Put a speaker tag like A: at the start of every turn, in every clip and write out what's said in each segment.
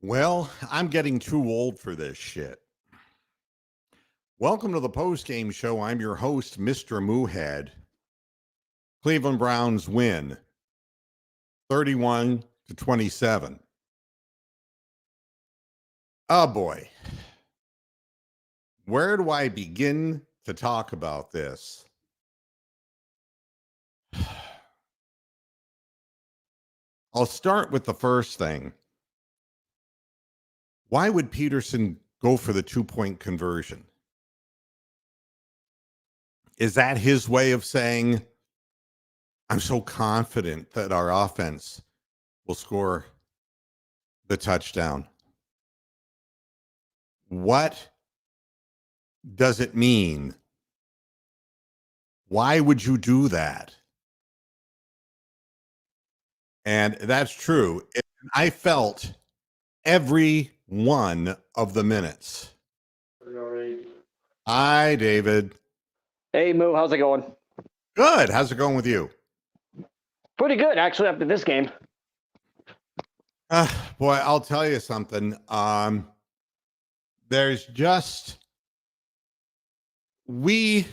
A: Well, I'm getting too old for this shit. Welcome to the Postgame Show. I'm your host, Mr. Moohead. Cleveland Browns win 31-27. Oh boy. Where do I begin to talk about this? I'll start with the first thing. Why would Peterson go for the 2-point conversion? Is that his way of saying, I'm so confident that our offense will score the touchdown? What does it mean? Why would you do that? And that's true. I felt every one of the minutes. Hi, David.
B: Hey, Moo, how's it going?
A: Good. How's it going with you?
B: Pretty good, actually, after this game.
A: Boy, I'll tell you something. There's just, we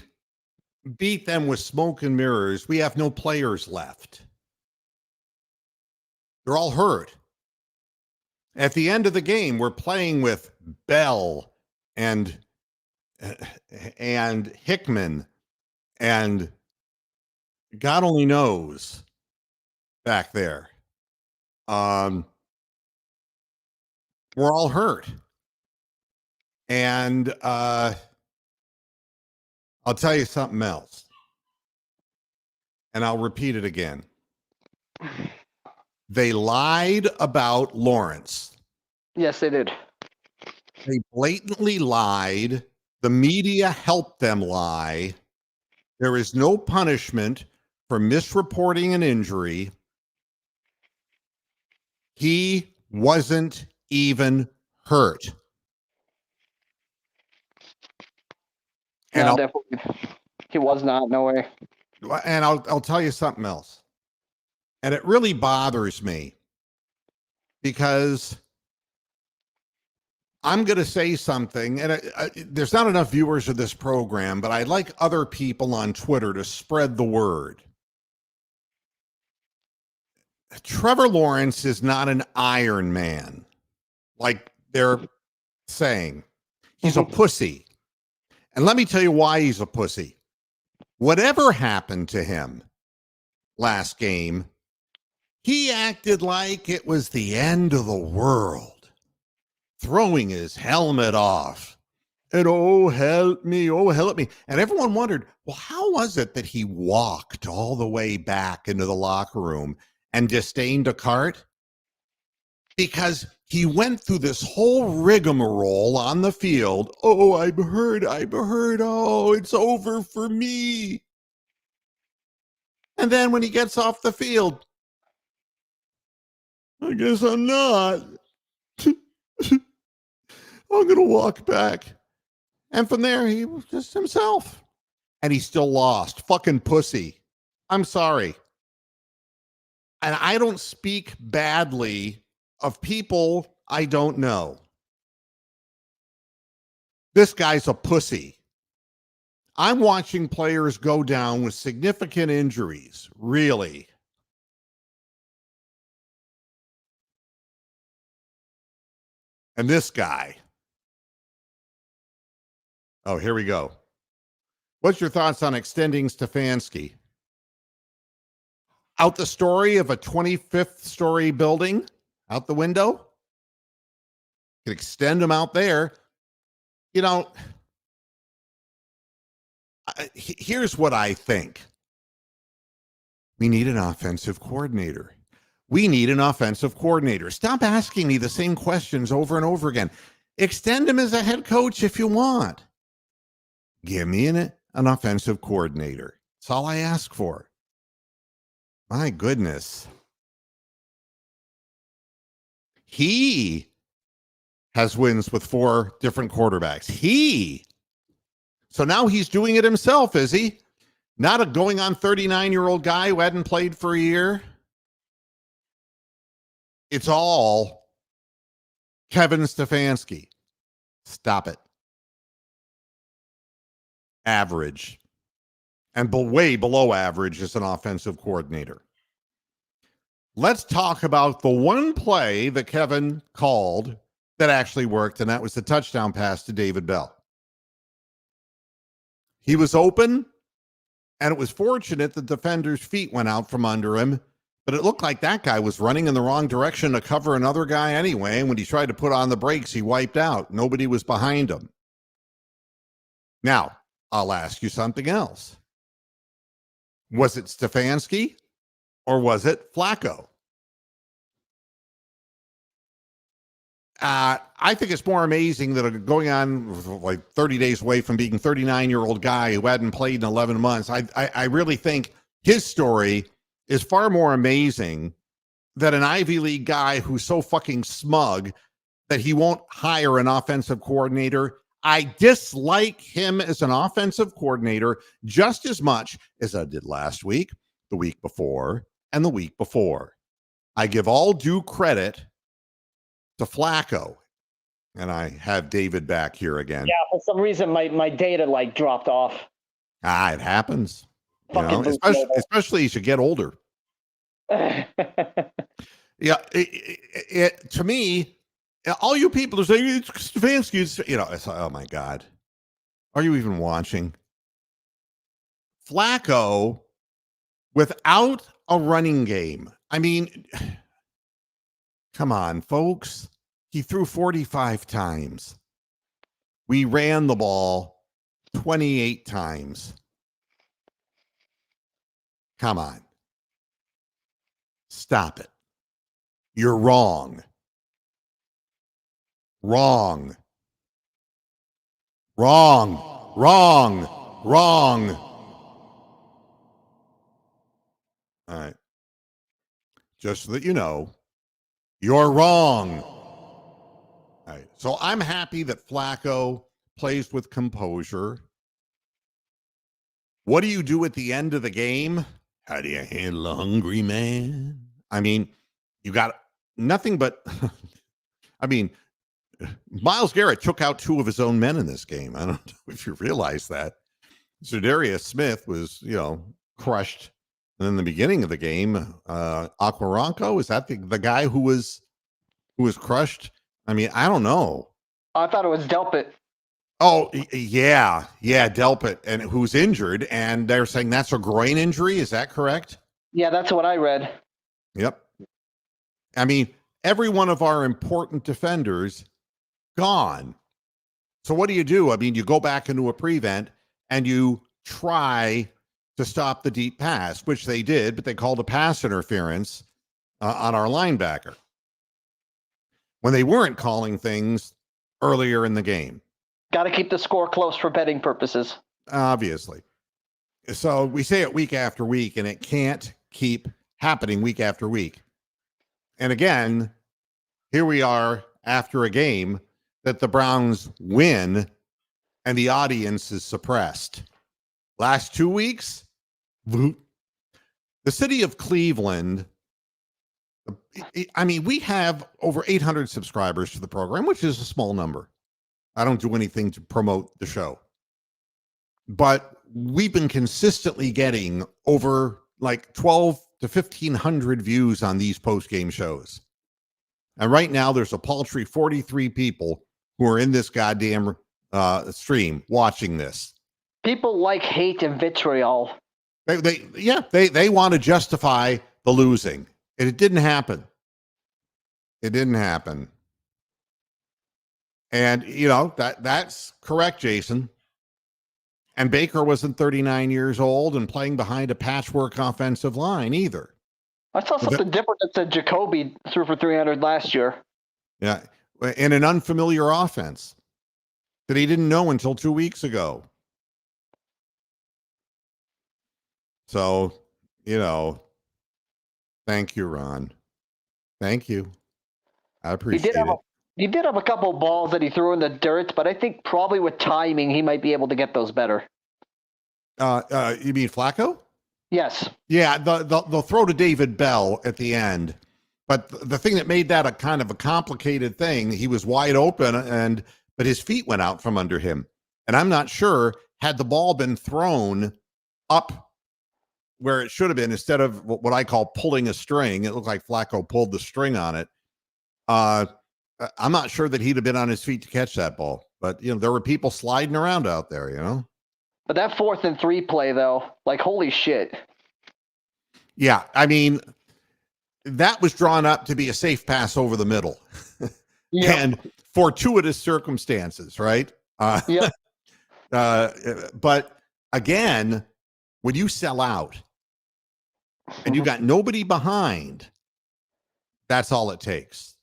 A: beat them with smoke and mirrors. We have no players left. They're all hurt. At the end of the game, we're playing with Bell and Hickman and God only knows back there. We're all hurt. And I'll tell you something else. And I'll repeat it again. They lied about Lawrence.
B: Yes, they did.
A: They blatantly lied. The media helped them lie. There is no punishment for misreporting an injury. He wasn't even hurt. And
B: No, definitely. He was not, no way.
A: And I'll tell you something else. And it really bothers me because I'm going to say something, and there's not enough viewers of this program, but I'd like other people on Twitter to spread the word. Trevor Lawrence is not an Iron Man, like they're saying. He's a pussy. And let me tell you why he's a pussy. Whatever happened to him last game, he acted like it was the end of the world, throwing his helmet off. And oh, help me, oh, help me. And everyone wondered, well, how was it that he walked all the way back into the locker room and disdained a cart? Because he went through this whole rigmarole on the field. Oh, I'm hurt. Oh, it's over for me. And then when he gets off the field, I guess I'm not. I'm going to walk back. And from there, he was just himself. And he still lost. Fucking pussy. I'm sorry. And I don't speak badly of people I don't know. This guy's a pussy. I'm watching players go down with significant injuries. Really. And this guy. Oh, here we go. What's your thoughts on extending Stefanski? Out the story of a 25th story building? Out the window? You can extend him out there. You know, here's what I think. We need an offensive coordinator. We need an offensive coordinator. Stop asking me the same questions over and over again. Extend him as a head coach if you want. Give me an offensive coordinator. That's all I ask for. My goodness. He has wins with 4 different quarterbacks. So now he's doing it himself, is he? Not a going on 39-year-old guy who hadn't played for a year. It's all Kevin Stefanski. Stop it. Average. And way below average as an offensive coordinator. Let's talk about the one play that Kevin called that actually worked, and that was the touchdown pass to David Bell. He was open, and it was fortunate the defender's feet went out from under him, but it looked like that guy was running in the wrong direction to cover another guy anyway, and when he tried to put on the brakes, he wiped out. Nobody was behind him. Now, I'll ask you something else. Was it Stefanski or was it Flacco? I think it's more amazing that going on like 30 days away from being a 39-year-old guy who hadn't played in 11 months, I really think his story is far more amazing than an Ivy League guy who's so fucking smug that he won't hire an offensive coordinator. I dislike him as an offensive coordinator just as much as I did last week, the week before, and the week before. I give all due credit to Flacco. And I have David back here again.
B: Yeah, for some reason my data like dropped off.
A: It happens. You know, especially as you get older. Yeah, to me, all you people are saying it's Stefanski. You know, it's like, oh my God, are you even watching? Flacco without a running game. I mean, come on, folks. He threw 45 times. We ran the ball 28 times. Come on. Stop it. You're wrong. Wrong. Wrong. Wrong. Wrong. All right. Just so that you know, you're wrong. All right. So I'm happy that Flacco plays with composure. What do you do at the end of the game? How do you handle a hungry man? I mean, you got nothing but, I mean, Myles Garrett took out two of his own men in this game. I don't know if you realize that. Za'Darius Smith was, crushed. And in the beginning of the game, Aquaronco, is that the guy who was crushed? I mean, I don't know.
B: I thought it was Delpit.
A: Oh, yeah, Delpit, and who's injured, and they're saying that's a groin injury. Is that correct?
B: Yeah, that's what I read.
A: Yep. I mean, every one of our important defenders gone. So what do? I mean, you go back into a prevent and you try to stop the deep pass, which they did, but they called a pass interference on our linebacker when they weren't calling things earlier in the game.
B: Got to keep the score close for betting purposes.
A: Obviously. So we say it week after week, and it can't keep happening week after week. And again, here we are after a game that the Browns win and the audience is suppressed. Last 2 weeks, the city of Cleveland, I mean, we have over 800 subscribers to the program, which is a small number. I don't do anything to promote the show. But we've been consistently getting over like 12 to 1,500 views on these post-game shows. And right now, there's a paltry 43 people who are in this goddamn stream watching this.
B: People like hate and vitriol.
A: They want to justify the losing. And it didn't happen. It didn't happen. And, that's correct, Jason. And Baker wasn't 39 years old and playing behind a patchwork offensive line either.
B: I saw something different that said Jacoby threw for 300 last year.
A: Yeah, in an unfamiliar offense that he didn't know until 2 weeks ago. So, thank you, Ron. Thank you. I appreciate it.
B: He did have a couple balls that he threw in the dirt, but I think probably with timing, he might be able to get those better.
A: You mean Flacco?
B: Yes.
A: Yeah, the throw to David Bell at the end. But the thing that made that a kind of a complicated thing, he was wide open, but his feet went out from under him. And I'm not sure, had the ball been thrown up where it should have been, instead of what I call pulling a string, it looked like Flacco pulled the string on it. I'm not sure that he'd have been on his feet to catch that ball. But, there were people sliding around out there,
B: But that 4th and 3 play, though, like, holy shit.
A: Yeah, I mean, that was drawn up to be a safe pass over the middle.
B: Yep.
A: And fortuitous circumstances, right?
B: Yep.
A: But again, when you sell out and you got nobody behind, that's all it takes.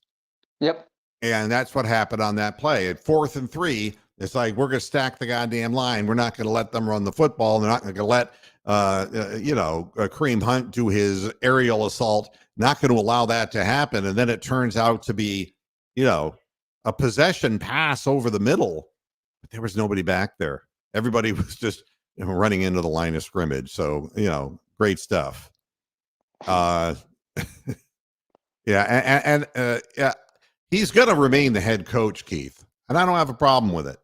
B: Yep.
A: And that's what happened on that play. At 4th and 3, it's like, we're going to stack the goddamn line. We're not going to let them run the football. They're not going to let, Kareem Hunt do his aerial assault. Not going to allow that to happen. And then it turns out to be, a possession pass over the middle. But there was nobody back there. Everybody was just running into the line of scrimmage. So, great stuff. Yeah. Yeah. He's going to remain the head coach, Keith, and I don't have a problem with it.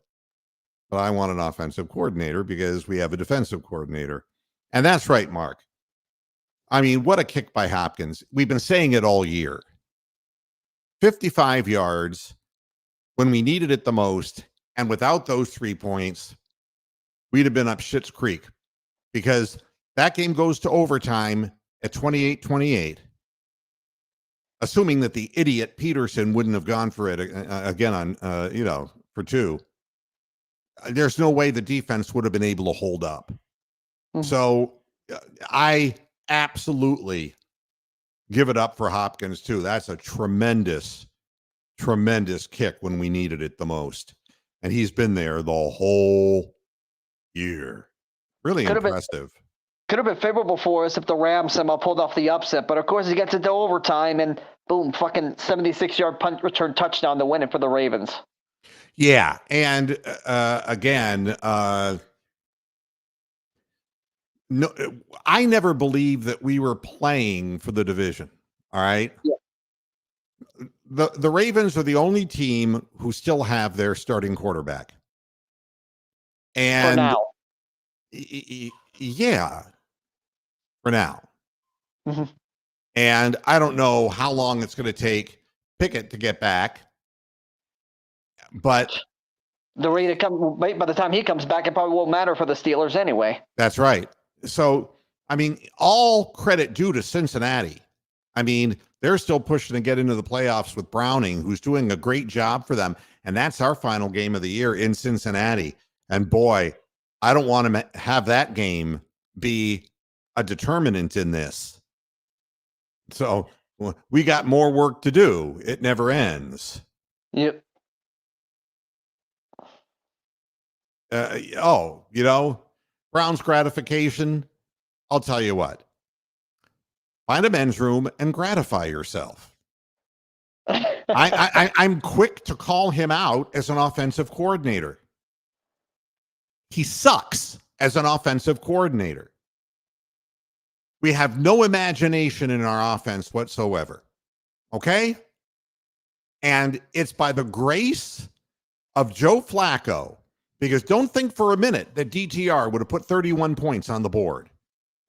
A: But I want an offensive coordinator because we have a defensive coordinator. And that's right, Mark. I mean, what a kick by Hopkins. We've been saying it all year. 55 yards when we needed it the most. And without those 3 points, we'd have been up Schitt's Creek, because that game goes to overtime at 28-28. Assuming that the idiot Peterson wouldn't have gone for it again on, for 2. There's no way the defense would have been able to hold up. Mm-hmm. So I absolutely give it up for Hopkins too. That's a tremendous, tremendous kick when we needed it the most. And he's been there the whole year. Really impressive.
B: Could have been favorable for us if the Rams somehow pulled off the upset, but of course he gets into overtime and boom, fucking 76-yard punt return touchdown to win it for the Ravens.
A: Yeah, and again, no, I never believed that we were playing for the division. All right. Yeah. The Ravens are the only team who still have their starting quarterback. And
B: for now.
A: Yeah. For now.
B: Mm-hmm.
A: And I don't know how long it's going to take Pickett to get back. But
B: the rate it comes, by the time he comes back, it probably won't matter for the Steelers anyway.
A: That's right. So, I mean, all credit due to Cincinnati. I mean, they're still pushing to get into the playoffs with Browning, who's doing a great job for them. And that's our final game of the year in Cincinnati. And boy, I don't want to have that game be a determinant in this. So we got more work to do. It never ends.
B: Yep.
A: Brown's gratification. I'll tell you what. Find a men's room and gratify yourself. I'm quick to call him out as an offensive coordinator. He sucks as an offensive coordinator. We have no imagination in our offense whatsoever. Okay? And it's by the grace of Joe Flacco, because don't think for a minute that DTR would have put 31 points on the board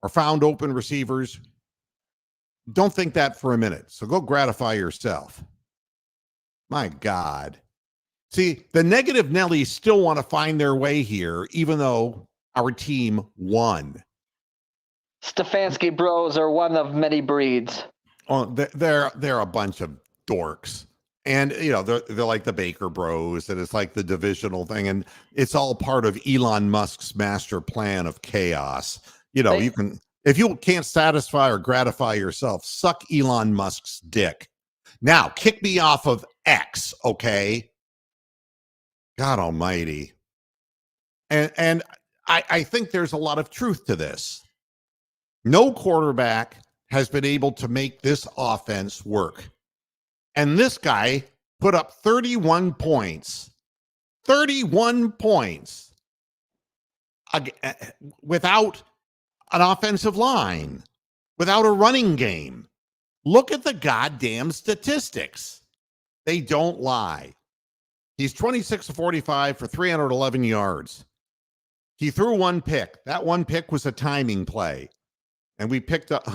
A: or found open receivers. Don't think that for a minute. So go gratify yourself. My God. See, the negative Nellies still want to find their way here, even though our team won.
B: Stefanski bros are one of many breeds.
A: Oh, they're a bunch of dorks. And, they're like the Baker Bros, and it's like the divisional thing. And it's all part of Elon Musk's master plan of chaos. You can, if you can't satisfy or gratify yourself, suck Elon Musk's dick. Now, kick me off of X, okay? God almighty. And I think there's a lot of truth to this. No quarterback has been able to make this offense work. And this guy put up 31 points. 31 points without an offensive line, without a running game, Look at the goddamn statistics. They don't lie. He's 26 of 45 for 311 yards. He threw one pick. That one pick was a timing play. And we picked up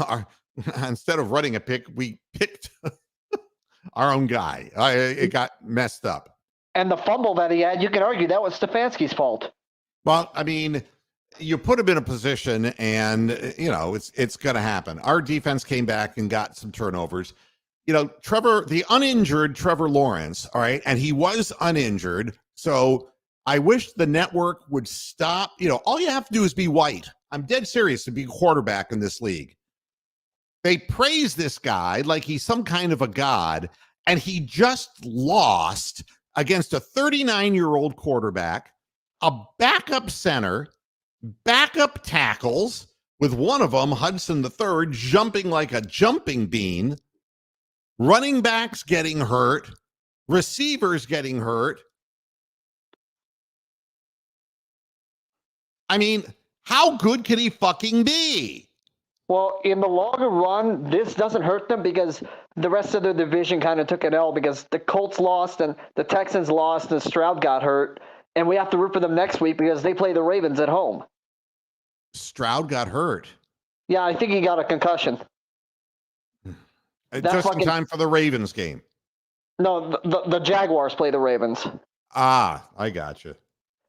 A: instead of running a pick, we picked our own guy. It got messed up.
B: And the fumble that he had, you can argue that was Stefanski's fault.
A: Well, I mean, you put him in a position and, it's going to happen. Our defense came back and got some turnovers. Trevor, the uninjured Trevor Lawrence, all right, and he was uninjured. So I wish the network would stop. All you have to do is be white. I'm dead serious to be quarterback in this league. They praise this guy like he's some kind of a god, and he just lost against a 39-year-old quarterback, a backup center, backup tackles, with one of them, Hudson III, jumping like a jumping bean, running backs getting hurt, receivers getting hurt. I mean, how good can he fucking be?
B: Well, in the longer run, this doesn't hurt them because the rest of the division kind of took an L because the Colts lost and the Texans lost and Stroud got hurt. And we have to root for them next week because they play the Ravens at home.
A: Stroud got hurt.
B: Yeah, I think he got a concussion.
A: Just in time for the Ravens game.
B: No, the Jaguars play the Ravens.
A: Ah, I got you.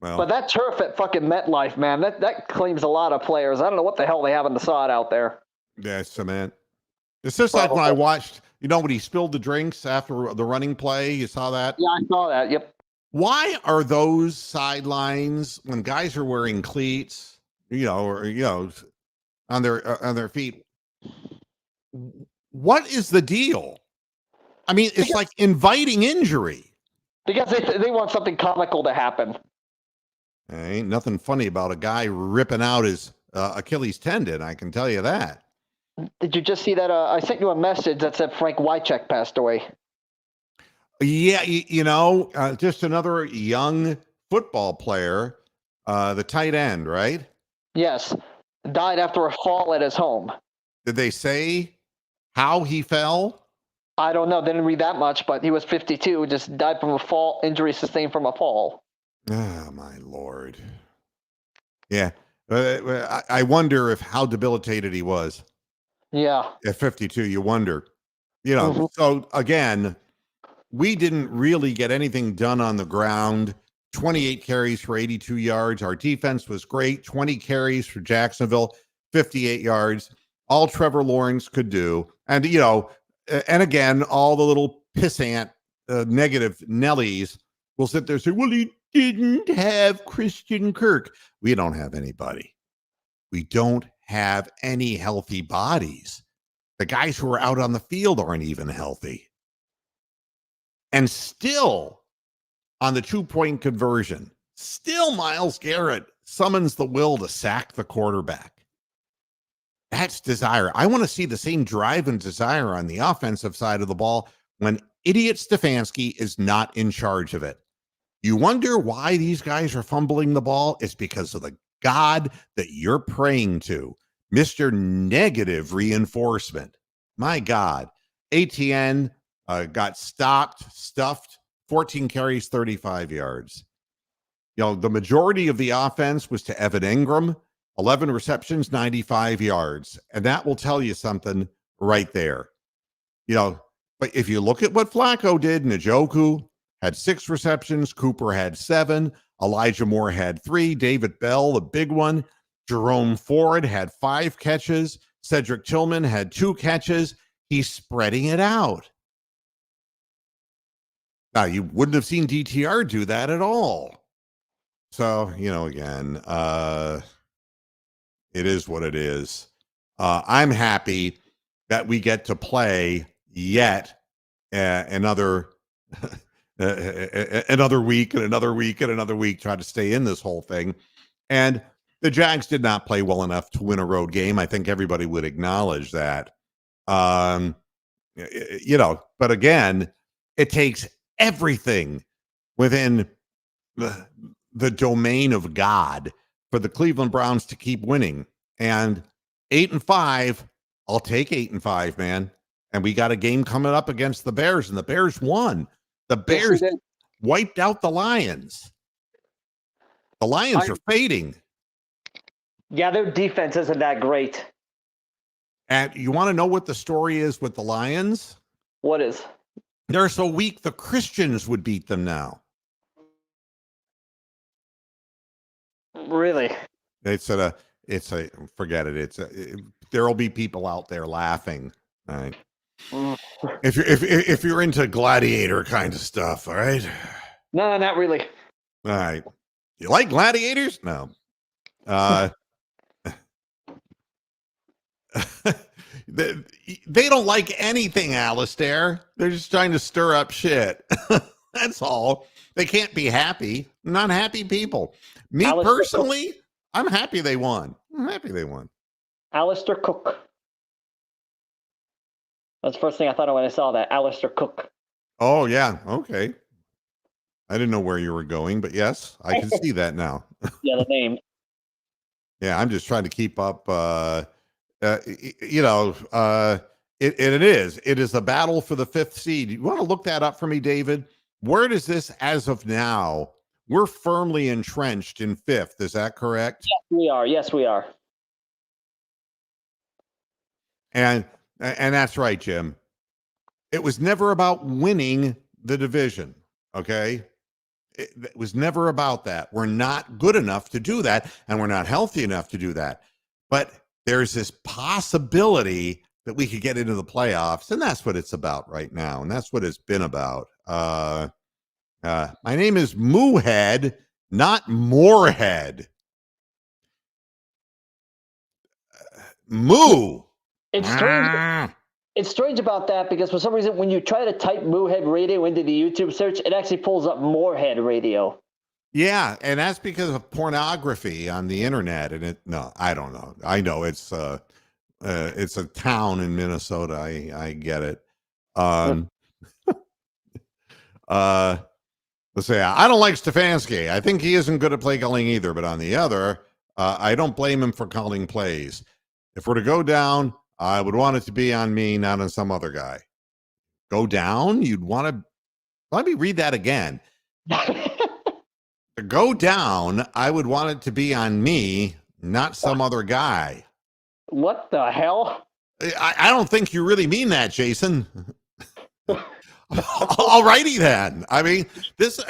A: Well,
B: but that turf at fucking MetLife, man, that claims a lot of players. I don't know what the hell they have in the sod out there.
A: Yeah, cement. It's just like when I watched, when he spilled the drinks after the running play. You saw that?
B: Yeah, I saw that. Yep.
A: Why are those sidelines when guys are wearing cleats, on their feet? What is the deal? I mean, it's like inviting injury.
B: Because they want something comical to happen.
A: There ain't nothing funny about a guy ripping out his Achilles tendon. I can tell you that.
B: Did you just see that? I sent you a message that said Frank Wycheck passed away.
A: Yeah, just another young football player, the tight end, right?
B: Yes. Died after a fall at his home.
A: Did they say how he fell?
B: I don't know. Didn't read that much, but he was 52. Just died from a fall, injury sustained from a fall.
A: Oh, my Lord. Yeah. I wonder how debilitated he was.
B: Yeah.
A: At 52, you wonder. So again, we didn't really get anything done on the ground. 28 carries for 82 yards. Our defense was great. 20 carries for Jacksonville, 58 yards. All Trevor Lawrence could do. And, and again, all the little pissant negative Nellies will sit there and say, well, he didn't have Christian Kirk. We don't have anybody. We don't have any healthy bodies. The guys who are out on the field aren't even healthy. And still, on the 2-point conversion, still Myles Garrett summons the will to sack the quarterback. That's desire. I want to see the same drive and desire on the offensive side of the ball when idiot Stefanski is not in charge of it. You wonder why these guys are fumbling the ball? It's because of the God that you're praying to, Mr. Negative Reinforcement. My God. ATN got stuffed, 14 carries, 35 yards. The majority of the offense was to Evan Ingram, 11 receptions, 95 yards. And that will tell you something right there. But if you look at what Flacco did, Njoku had 6 receptions, Cooper had 7, Elijah Moore had 3, David Bell, the big one, Jerome Ford had 5 catches, Cedric Tillman had 2 catches. He's spreading it out. Now, you wouldn't have seen DTR do that at all. So, again, it is what it is. I'm happy that we get to play yet another another week and another week and another week, try to stay in this whole thing. And the Jags did not play well enough to win a road game. I think everybody would acknowledge that. But again, it takes everything within the domain of God for the Cleveland Browns to keep winning. And 8-5, I'll take 8-5, man. And we got a game coming up against the Bears, and the Bears won. The
B: Yes,
A: Bears
B: they did.
A: wiped out the Lions. The Lions are fading.
B: Yeah, their defense isn't that great.
A: And you want to know what the story is with the Lions?
B: What is?
A: They're so weak, the Christians would beat them now.
B: Really?
A: Forget it. There'll be people out there laughing. All right.
B: Mm.
A: If you're into gladiator kind of stuff, all right.
B: No, not really.
A: All right. You like gladiators? No. They don't like anything, Alistair. They're just trying to stir up shit. That's all. They can't be happy. Not happy people. Me
B: Alistair
A: personally, I'm happy they won.
B: Alistair Cook. That's the first thing I thought of when I saw that. Alistair Cook.
A: Oh, yeah. Okay. I didn't know where you were going, but yes, I can see that now.
B: Yeah, the name.
A: Yeah, I'm just trying to keep up. It is a battle for the 5th seed. You want to look that up for me, David? Where does this, as of now, we're firmly entrenched in 5th. Is that correct?
B: Yes, we are. Yes, we are.
A: And that's right, Jim. It was never about winning the division. Okay. It was never about that. We're not good enough to do that, and we're not healthy enough to do that. But there's this possibility that we could get into the playoffs, and that's what it's about right now, and that's what it's been about. My name is Moohead, not Moorhead. Moo.
B: It's strange. It's strange about that because for some reason, when you try to type Moohead Radio into the YouTube search, it actually pulls up Moorhead Radio.
A: Yeah, and that's because of pornography on the internet. And I don't know. I know it's a town in Minnesota. I get it. Let's say I don't like Stefanski. I think he isn't good at play calling either. But on the other, I don't blame him for calling plays. If we're to go down, I would want it to be on me, not on some other guy. Go down? You'd want to... Let me read that again. To go down, I would want it to be on me, not some other guy.
B: What the hell?
A: I don't think you really mean that, Jason. Alrighty then. I mean, this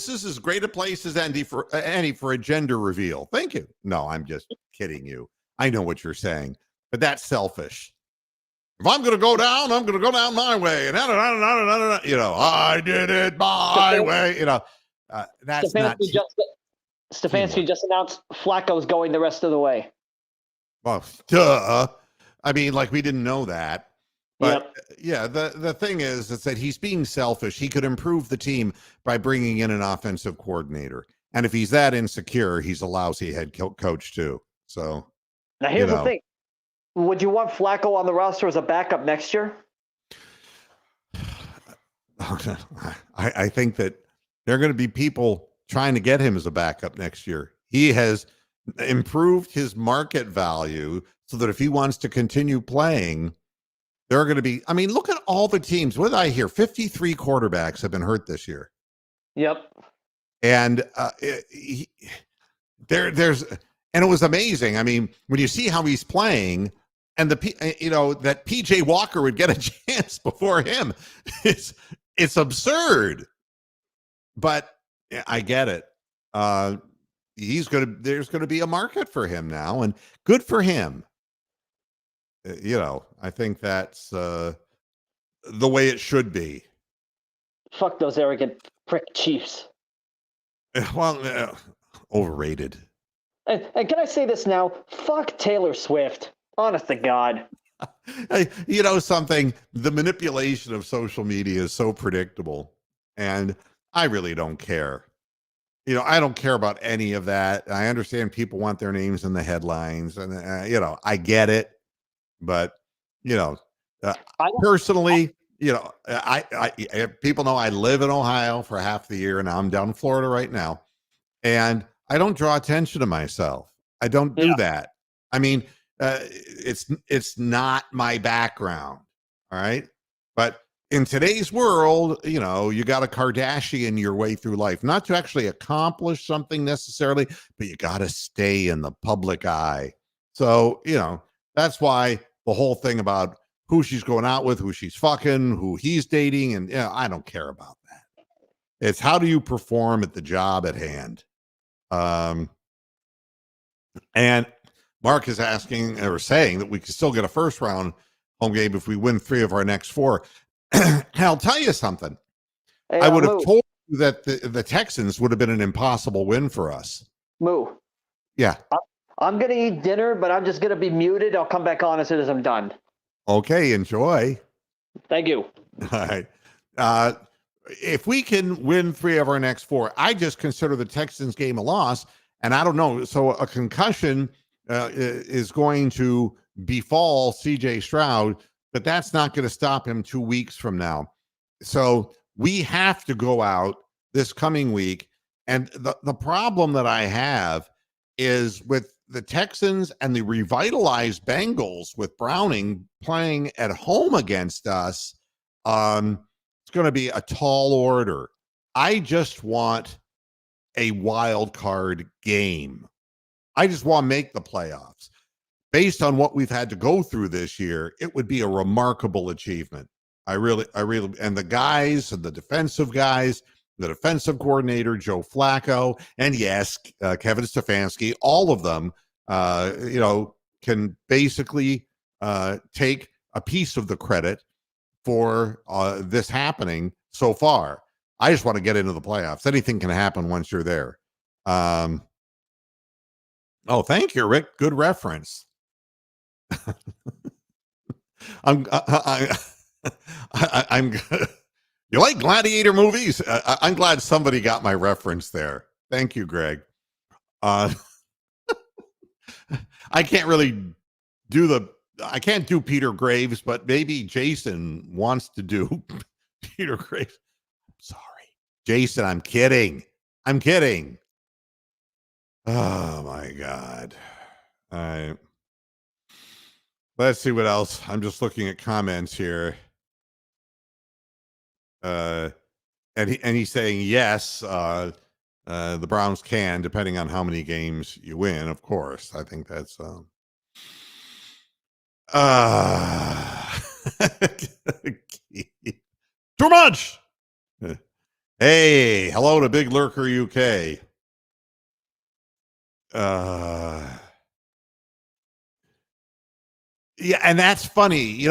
A: is as great a place as any for a gender reveal. Thank you. No, I'm just kidding you. I know what you're saying, but that's selfish. If I'm going to go down, I'm going to go down my way. And I did it my way. That's not.
B: Stefanski just announced Flacco's going the rest of the way.
A: Well, duh. I mean, like we didn't know that. But
B: yep.
A: Yeah, the thing is that he's being selfish. He could improve the team by bringing in an offensive coordinator. And if he's that insecure, he's a lousy head coach too. So
B: now here's the thing. Would you want Flacco on the roster as a backup next year?
A: I think that there are going to be people trying to get him as a backup next year. He has improved his market value so that if he wants to continue playing, there are going to be, I mean, look at all the teams. What did I hear? 53 quarterbacks have been hurt this year.
B: Yep.
A: And there's, and it was amazing. I mean, when you see how he's playing and that PJ Walker would get a chance before him, it's absurd. But I get it. There's going to be a market for him now, and good for him. I think that's the way it should be.
B: Fuck those arrogant prick Chiefs.
A: Well, overrated.
B: And can I say this now? Fuck Taylor Swift. Honest to God.
A: You know something? The manipulation of social media is so predictable, and I really don't care. I don't care about any of that. I understand people want their names in the headlines, and I get it. But personally, I people know I live in Ohio for half the year, and I'm down in Florida right now, and I don't draw attention to myself. I don't do that. I mean, it's not my background. All right. But in today's world, you know, you got to Kardashian your way through life, not to actually accomplish something necessarily, but you got to stay in the public eye. So, you know, that's why the whole thing about who she's going out with, who she's fucking, who he's dating, and I don't care about that. It's how do you perform at the job at hand? And Mark is asking or saying that we can still get a first round home game if we win 3 of our next 4. I'll tell you something.
B: Hey,
A: I would have
B: Moo.
A: told you that the Texans would have been an impossible win for us.
B: Moo.
A: Yeah.
B: I'm going to eat dinner, but I'm just going to be muted. I'll come back on as soon as I'm done.
A: Okay. Enjoy.
B: Thank you.
A: All right. If we can win 3 of our next 4, I just consider the Texans game a loss. And I don't know. So a concussion is going to befall CJ Stroud, but that's not going to stop him 2 weeks from now. So we have to go out this coming week. And the problem that I have is with the Texans and the revitalized Bengals with Browning playing at home against us. It's going to be a tall order. I just want a wild card game. I just want to make the playoffs. Based on what we've had to go through this year, it would be a remarkable achievement. I really, and the guys and the defensive guys, the defensive coordinator, Joe Flacco, and yes, Kevin Stefanski, all of them, can basically take a piece of the credit for this happening so far. I just want to get into the playoffs. Anything can happen once you're there. Oh, thank you, Rick. Good reference. I'm you like gladiator movies? I'm glad somebody got my reference there. Thank you, Greg. I can't really I can't do Peter Graves, but maybe Jason wants to do Peter Graves. Sorry, Jason, I'm kidding. Oh my God. All right. Let's see what else. I'm just looking at comments here. And he's saying yes, the Browns can, depending on how many games you win, of course. I think that's too much. Hey, hello to Big Lurker UK. Yeah, and that's funny,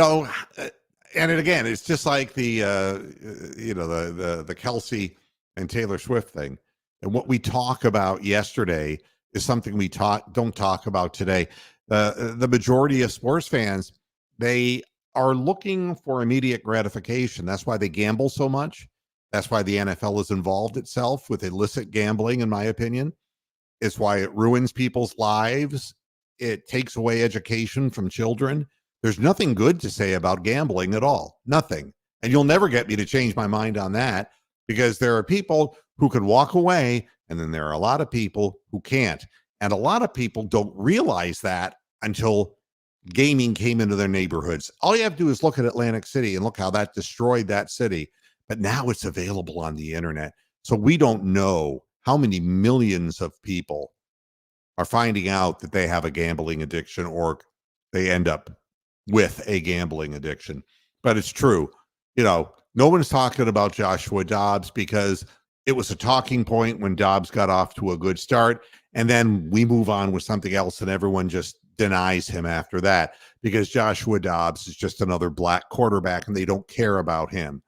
A: and again, it's just like the Kelsey and Taylor Swift thing. And what we talk about yesterday is something we don't talk about today. The majority of sports fans, they are looking for immediate gratification. That's why they gamble so much. That's why the NFL has involved itself with illicit gambling, in my opinion. It's why it ruins people's lives. It takes away education from children. There's nothing good to say about gambling at all. Nothing. And you'll never get me to change my mind on that, because there are people who can walk away, and then there are a lot of people who can't. And a lot of people don't realize that until gaming came into their neighborhoods. All you have to do is look at Atlantic City and look how that destroyed that city. But now it's available on the internet. So we don't know how many millions of people are finding out that they have a gambling addiction, or they end up with a gambling addiction. But it's true. No one's talking about Joshua Dobbs, because it was a talking point when Dobbs got off to a good start. And then we move on with something else, and everyone just denies him after that, because Joshua Dobbs is just another black quarterback and they don't care about him.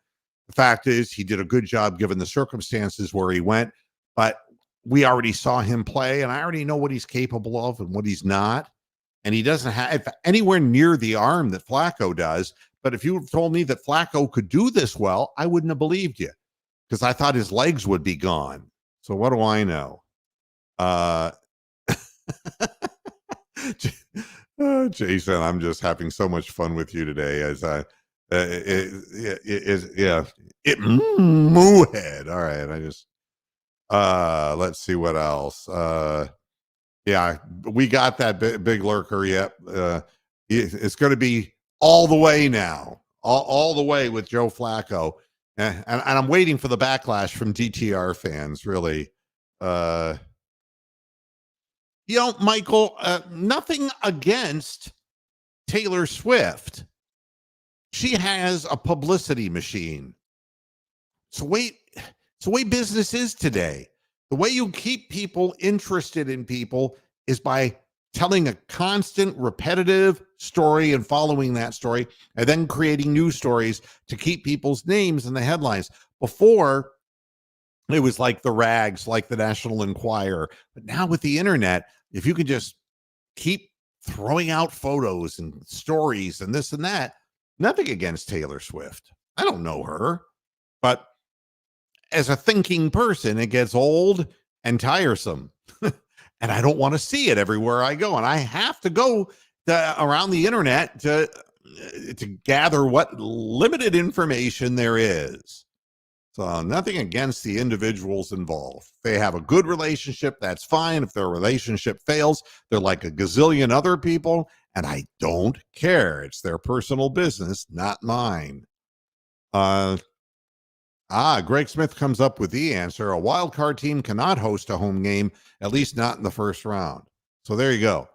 A: The fact is, he did a good job given the circumstances where he went, but we already saw him play, and I already know what he's capable of and what he's not. And he doesn't have anywhere near the arm that Flacco does. But if you told me that Flacco could do this well, I wouldn't have believed you, because I thought his legs would be gone. So what do I know? Jason, I'm just having so much fun with you today as I moo head. All right, let's see what else. Yeah, we got that big lurker. Yep. It's going to be all the way now, all the way with Joe Flacco. And I'm waiting for the backlash from DTR fans, really. Michael, nothing against Taylor Swift. She has a publicity machine. It's the way business is today. The way you keep people interested in people is by telling a constant, repetitive story and following that story, and then creating new stories to keep people's names in the headlines. Before, it was like the rags, like the National Enquirer. But now with the internet, if you can just keep throwing out photos and stories and this and that, nothing against Taylor Swift. I don't know her, but as a thinking person, it gets old and tiresome. And I don't want to see it everywhere I go. And I have to go around the internet to gather what limited information there is. So nothing against the individuals involved. If they have a good relationship, that's fine. If their relationship fails, they're like a gazillion other people, and I don't care. It's their personal business, not mine. Greg Smith comes up with the answer. A wild card team cannot host a home game, at least not in the first round. So there you go.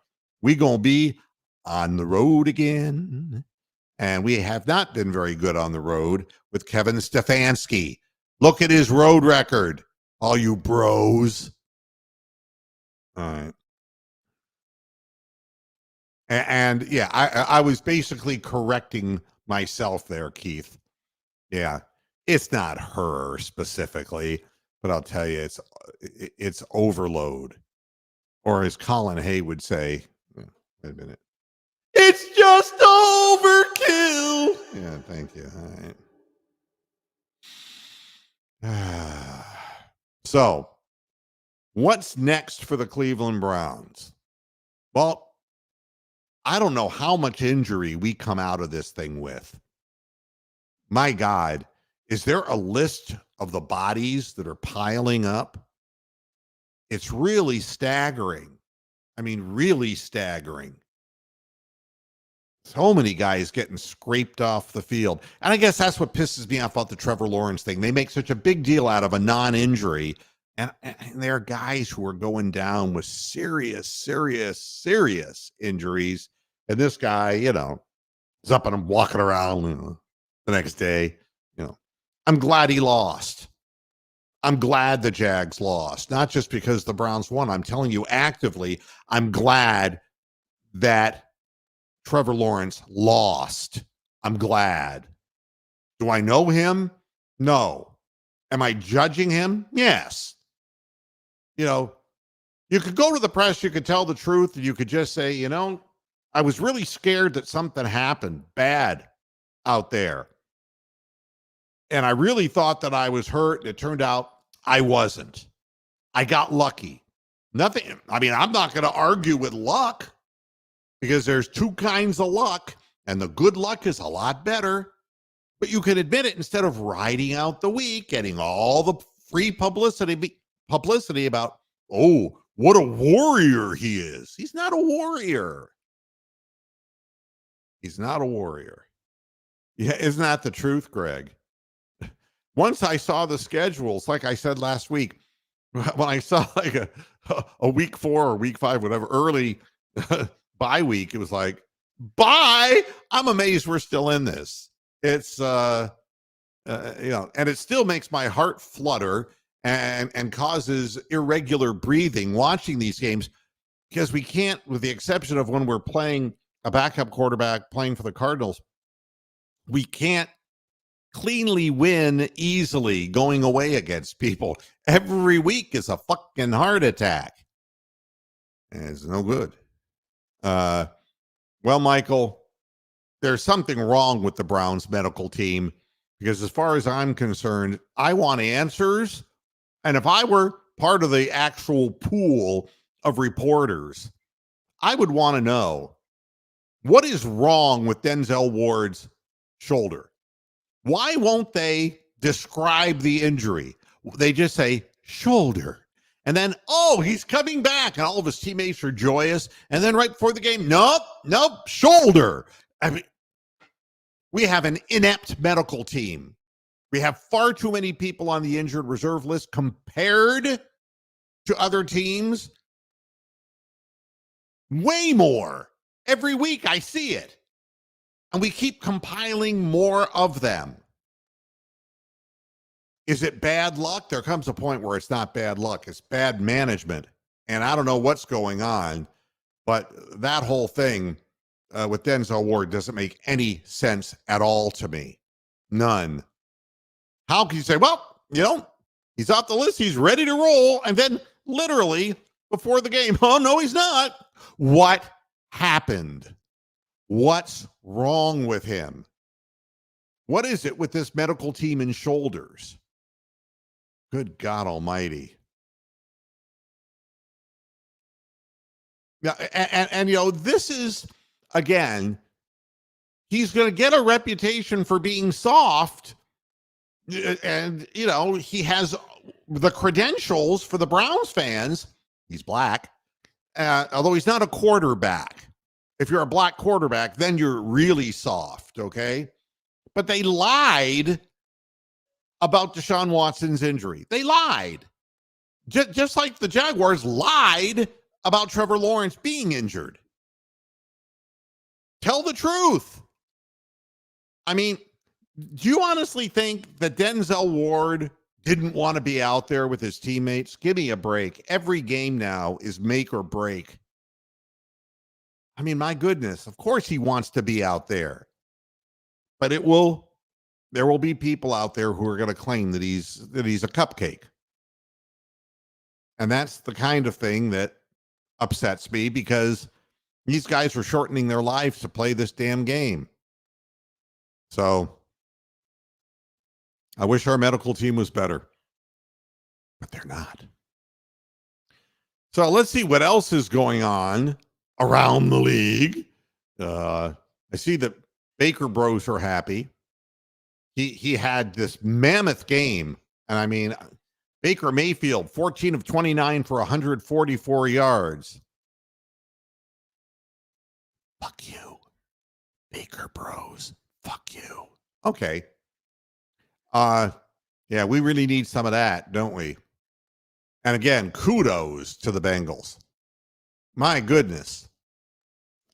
A: We gonna be on the road again. And we have not been very good on the road with Kevin Stefanski. Look at his road record, all you bros. All right. And yeah, I was basically correcting myself there, Keith. Yeah. It's not her specifically, but I'll tell you, it's overload. Or as Colin Hay would say, wait a minute, it's just overkill. Yeah, thank you. All right. So, what's next for the Cleveland Browns? Well, I don't know how much injury we come out of this thing with. My God. Is there a list of the bodies that are piling up? It's really staggering. I mean, really staggering. So many guys getting scraped off the field. And I guess that's what pisses me off about the Trevor Lawrence thing. They make such a big deal out of a non-injury. And there are guys who are going down with serious injuries. And this guy, is up and walking around the next day. I'm glad he lost. I'm glad the Jags lost, not just because the Browns won. I'm telling you actively, I'm glad that Trevor Lawrence lost. I'm glad. Do I know him? No. Am I judging him? Yes. You could go to the press, you could tell the truth, and you could just say, I was really scared that something happened bad out there. And I really thought that I was hurt. And it turned out I wasn't. I got lucky. Nothing. I mean, I'm not going to argue with luck because there's two kinds of luck, and the good luck is a lot better. But you can admit it instead of riding out the week, getting all the free publicity about, oh, what a warrior he is. He's not a warrior. He's not a warrior. Yeah, isn't that the truth, Greg? Once I saw the schedules, like I said last week, when I saw like a week 4 or week 5, whatever, early bye week, it was like, bye. I'm amazed we're still in this. It's, and it still makes my heart flutter and causes irregular breathing watching these games because we can't, with the exception of when we're playing a backup quarterback playing for the Cardinals, we can't cleanly win easily going away against people. Every week is a fucking heart attack. And it's no good. Well, Michael, there's something wrong with the Browns medical team because as far as I'm concerned, I want answers. And if I were part of the actual pool of reporters, I would want to know what is wrong with Denzel Ward's shoulder. Why won't they describe the injury? They just say shoulder. And then, oh, he's coming back. And all of his teammates are joyous. And then right before the game, nope, shoulder. I mean, we have an inept medical team. We have far too many people on the injured reserve list compared to other teams. Way more. Every week I see it. And we keep compiling more of them. Is it bad luck? There comes a point where it's not bad luck. It's bad management. And I don't know what's going on, but that whole thing with Denzel Ward doesn't make any sense at all to me. None. How can you say, well, he's off the list, he's ready to roll, and then literally before the game, oh, no, he's not. What happened? What's wrong with him? What is it with this medical team and shoulders? Good God Almighty. Yeah, and this is, again, he's going to get a reputation for being soft, and, he has the credentials for the Browns fans. He's black, although he's not a quarterback. If you're a black quarterback, then you're really soft, okay? But they lied about Deshaun Watson's injury. They lied. Just like the Jaguars lied about Trevor Lawrence being injured. Tell the truth. I mean, do you honestly think that Denzel Ward didn't want to be out there with his teammates? Give me a break. Every game now is make or break. I mean, my goodness, of course he wants to be out there. But there will be people out there who are going to claim that he's a cupcake. And that's the kind of thing that upsets me, because these guys are shortening their lives to play this damn game. So I wish our medical team was better, but they're not. So let's see what else is going on around the league. I see that Baker Bros are happy. He had this mammoth game. And I mean, Baker Mayfield, 14 of 29 for 144 yards. Fuck you. Baker Bros. Fuck you. Okay. Yeah, we really need some of that, don't we? And again, kudos to the Bengals. My goodness.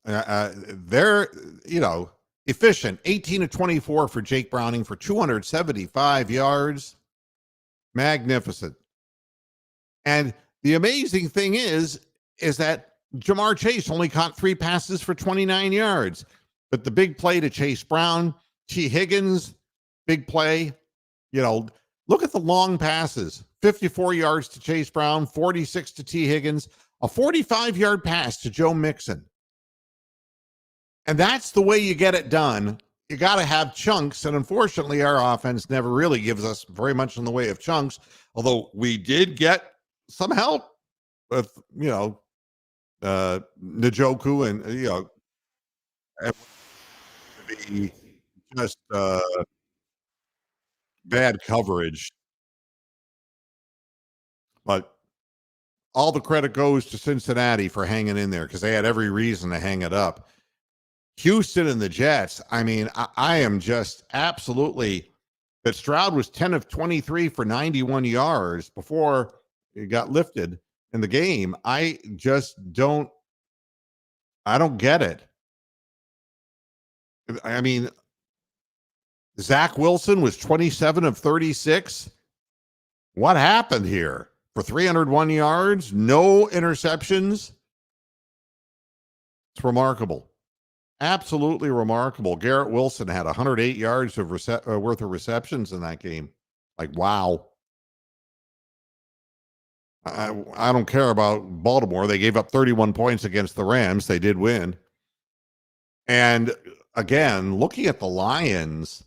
A: They're, efficient. 18 of 24 for Jake Browning for 275 yards. Magnificent. And the amazing thing is that Jamar Chase only caught 3 passes for 29 yards. But the big play to Chase Brown, T. Higgins, big play. Look at the long passes. 54 yards to Chase Brown, 46 to T. Higgins, a 45-yard pass to Joe Mixon. And that's the way you get it done. You got to have chunks. And unfortunately, our offense never really gives us very much in the way of chunks. Although we did get some help with, Njoku and, the just bad coverage. But all the credit goes to Cincinnati for hanging in there, because they had every reason to hang it up. Houston and the Jets, I mean, I am just absolutely, that Stroud was 10 of 23 for 91 yards before it got lifted in the game. I don't get it. I mean, Zach Wilson was 27 of 36. What happened here? For 301 yards, no interceptions. It's remarkable. Absolutely remarkable. Garrett Wilson had 108 yards of worth of receptions in that game. Like, wow. I don't care about Baltimore. They gave up 31 points against the Rams. They did win. And again, looking at the Lions,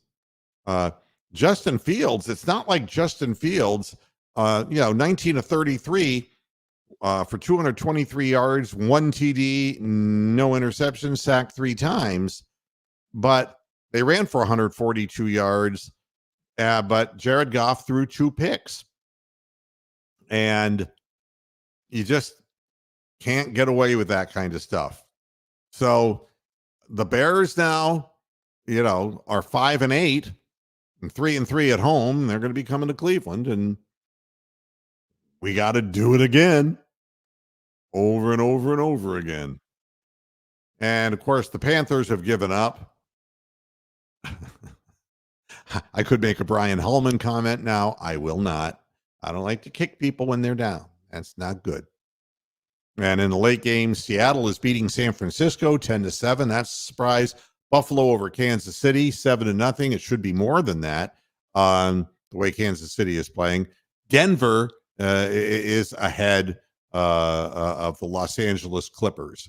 A: Justin Fields, it's not like Justin Fields, 19 of 33 for 223 yards, 1 TD, no interceptions, sacked 3 times. But they ran for 142 yards. But Jared Goff threw 2 picks. And You just can't get away with that kind of stuff. So the Bears now, are 5-8 and 3-3 at home. They're going to be coming to Cleveland, and we got to do it again, over and over and over again. And of course, the Panthers have given up. I could make a Brian Hellman comment now. I will not. I don't like to kick people when they're down. That's not good. And in the late game, Seattle is beating San Francisco 10-7. That's a surprise. Buffalo over Kansas City 7-0. It should be more than that. The way Kansas City is playing. Denver is ahead of the Los Angeles Clippers.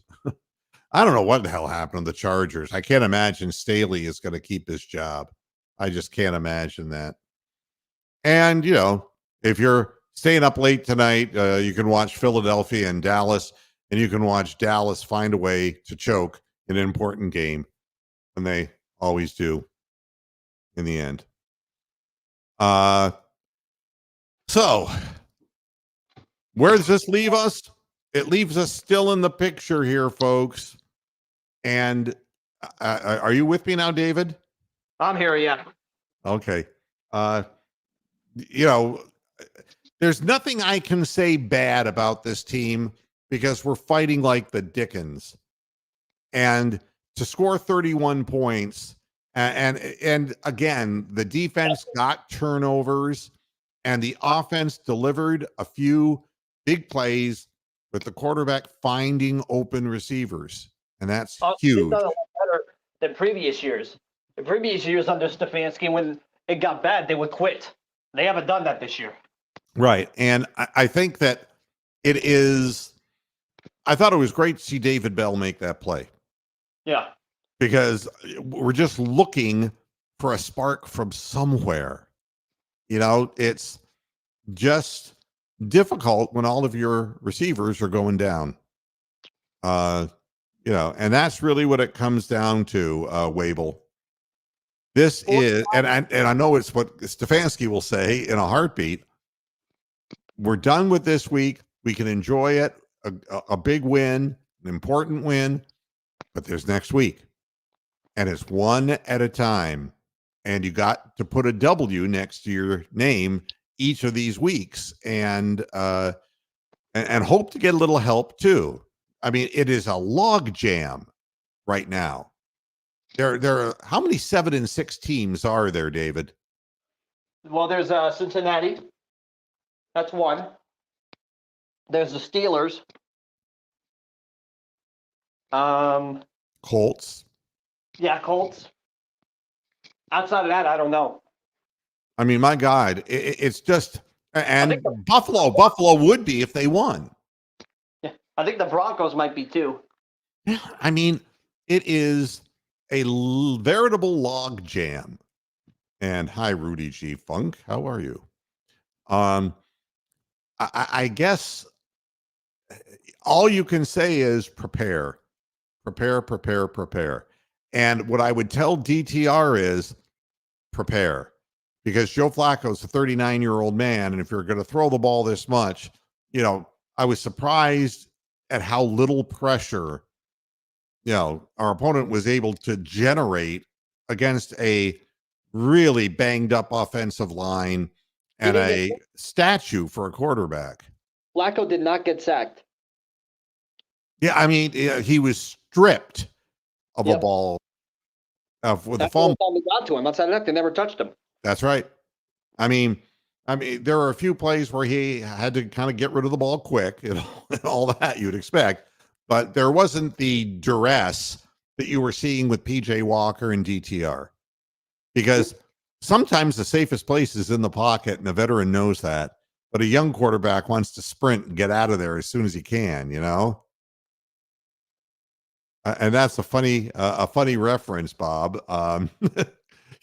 A: I don't know what the hell happened to the Chargers. I can't imagine Staley is going to keep his job. I just can't imagine that. And, if you're staying up late tonight, you can watch Philadelphia and Dallas, and you can watch Dallas find a way to choke in an important game, and they always do in the end. So where does this leave us? It leaves us still in the picture here, folks. And are you with me now, David?
B: I'm here, yeah.
A: Okay. There's nothing I can say bad about this team because we're fighting like the Dickens. And to score 31 points, and again, the defense got turnovers, and the offense delivered a few big plays with the quarterback finding open receivers. And that's huge.
B: They've done a lot better than previous years. The previous years under Stefanski, when it got bad, they would quit. They haven't done that this year.
A: Right. And I think that I thought it was great to see David Bell make that play.
B: Yeah.
A: Because we're just looking for a spark from somewhere. It's just difficult when all of your receivers are going down. And that's really what it comes down to, Wable. This is, and I know it's what Stefanski will say in a heartbeat. We're done with this week. We can enjoy it. A big win, an important win, but there's next week. And it's one at a time. And you got to put a W next to your name each of these weeks, and hope to get a little help too. I mean, it is a log jam right now. There are how many 7-6 teams are there, David?
B: Well, there's Cincinnati. That's one. There's the Steelers.
A: Colts.
B: Yeah, Colts. Outside of that, I don't know.
A: I mean, my God, it's just, and Buffalo would be if they won.
B: Yeah, I think the Broncos might be too.
A: Yeah, I mean, it is a veritable log jam. And hi, Rudy G. Funk, how are you? I guess all you can say is prepare. And what I would tell DTR is prepare, because Joe Flacco's a 39-year-old man. And if you're going to throw the ball this much, I was surprised at how little pressure, our opponent was able to generate against a really banged up offensive line and a statue for a quarterback.
B: Flacco did not get sacked.
A: Yeah, I mean, he was stripped of a ball with the fumble.
B: That's got to him. Outside of that, they never touched him.
A: That's right. I mean, there are a few plays where he had to kind of get rid of the ball quick and all that you'd expect, but there wasn't the duress that you were seeing with PJ Walker and DTR, because sometimes the safest place is in the pocket, and a veteran knows that, but a young quarterback wants to sprint and get out of there as soon as he can, and that's a funny reference, Bob.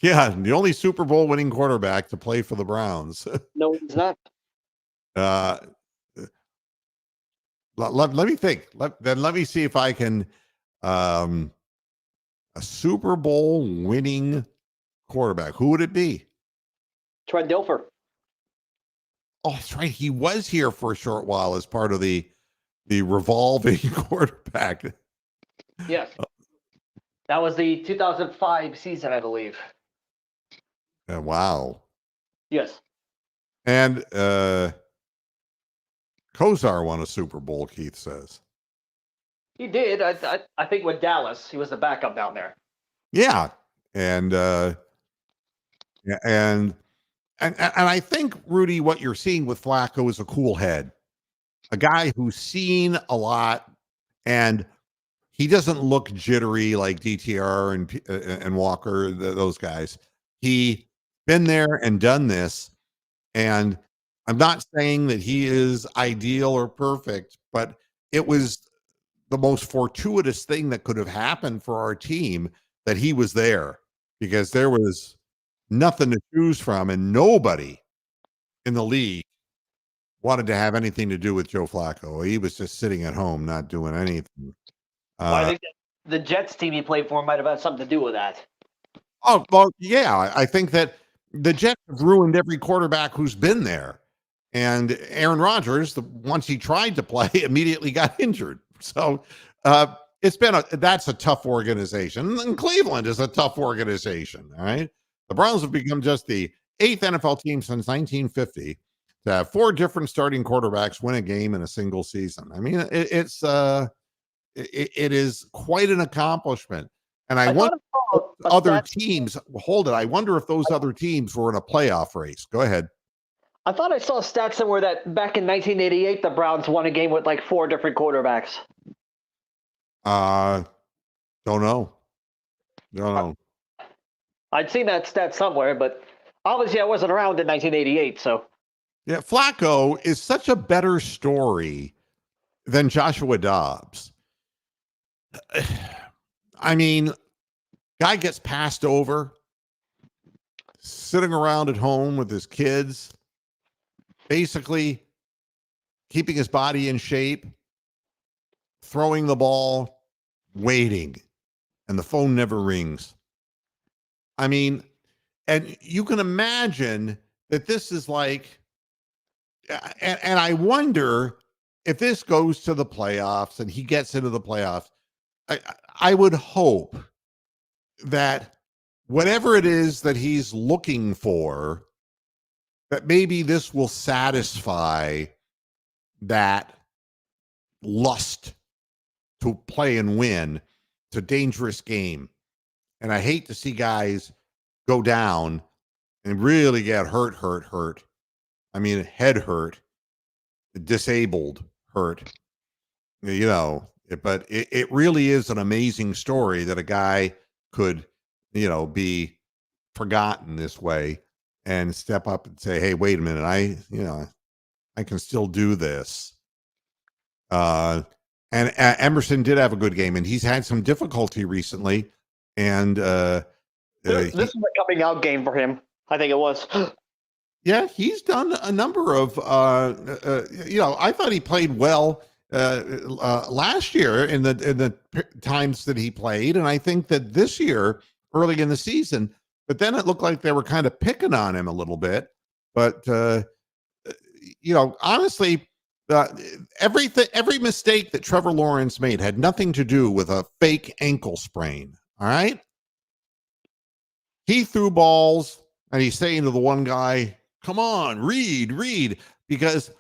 A: Yeah, the only Super Bowl winning quarterback to play for the Browns.
B: No, he's not.
A: Let me think. Let me see if I can. A Super Bowl winning quarterback. Who would it be?
B: Trent Dilfer.
A: Oh, that's right. He was here for a short while as part of the revolving quarterback.
B: Yes. That was the 2005 season, I believe.
A: Wow.
B: Yes.
A: And Kozar won a Super Bowl, Keith says.
B: He did. I think with Dallas, he was the backup down there.
A: Yeah. And I think, Rudy, what you're seeing with Flacco is a cool head, a guy who's seen a lot, and he doesn't look jittery like DTR and Walker, those guys. He been there and done this, and I'm not saying that he is ideal or perfect, but it was the most fortuitous thing that could have happened for our team that he was there, because there was nothing to choose from, and nobody in the league wanted to have anything to do with Joe Flacco. He was just sitting at home, not doing anything.
B: Well, I think that the Jets team he played for might have had something to do with that.
A: Oh, well, yeah. I think that the Jets have ruined every quarterback who's been there. And Aaron Rodgers, once he tried to play, immediately got injured. So that's a tough organization. And Cleveland is a tough organization. All right. The Browns have become just the 8th NFL team since 1950 to have 4 different starting quarterbacks win a game in a single season. I mean, it is quite an accomplishment. And I wonder if other teams, hold it. I wonder if those other teams were in a playoff race. Go ahead.
B: I thought I saw a stat somewhere that back in 1988, the Browns won a game with like 4 different quarterbacks.
A: Don't know.
B: I'd seen that stat somewhere, but obviously I wasn't around in 1988. So
A: yeah, Flacco is such a better story than Joshua Dobbs. I mean, guy gets passed over, sitting around at home with his kids, basically keeping his body in shape, throwing the ball, waiting, and the phone never rings. I mean, and you can imagine that this is like, and I wonder if this goes to the playoffs and he gets into the playoffs, I would hope that whatever it is that he's looking for, that maybe this will satisfy that lust to play and win. It's a dangerous game. And I hate to see guys go down and really get hurt. I mean, head hurt, disabled, hurt, but it really is an amazing story that a guy could, be forgotten this way and step up and say, hey, wait a minute. I can still do this. And Emerson did have a good game, and he's had some difficulty recently. And
B: this is a coming out game for him. I think it was.
A: Yeah, he's done a number of, I thought he played well last year in the times that he played. And I think that this year, early in the season, but then it looked like they were kind of picking on him a little bit. But, honestly, every mistake that Trevor Lawrence made had nothing to do with a fake ankle sprain. All right. He threw balls and he's saying to the one guy, come on, read, because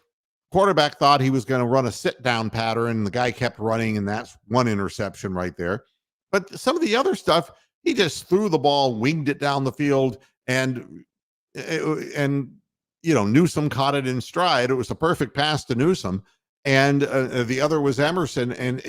A: quarterback thought he was going to run a sit down pattern and the guy kept running, and that's one interception right there. But some of the other stuff, he just threw the ball, winged it down the field, and Newsome caught it in stride. It was a perfect pass to Newsome, and the other was Emerson. And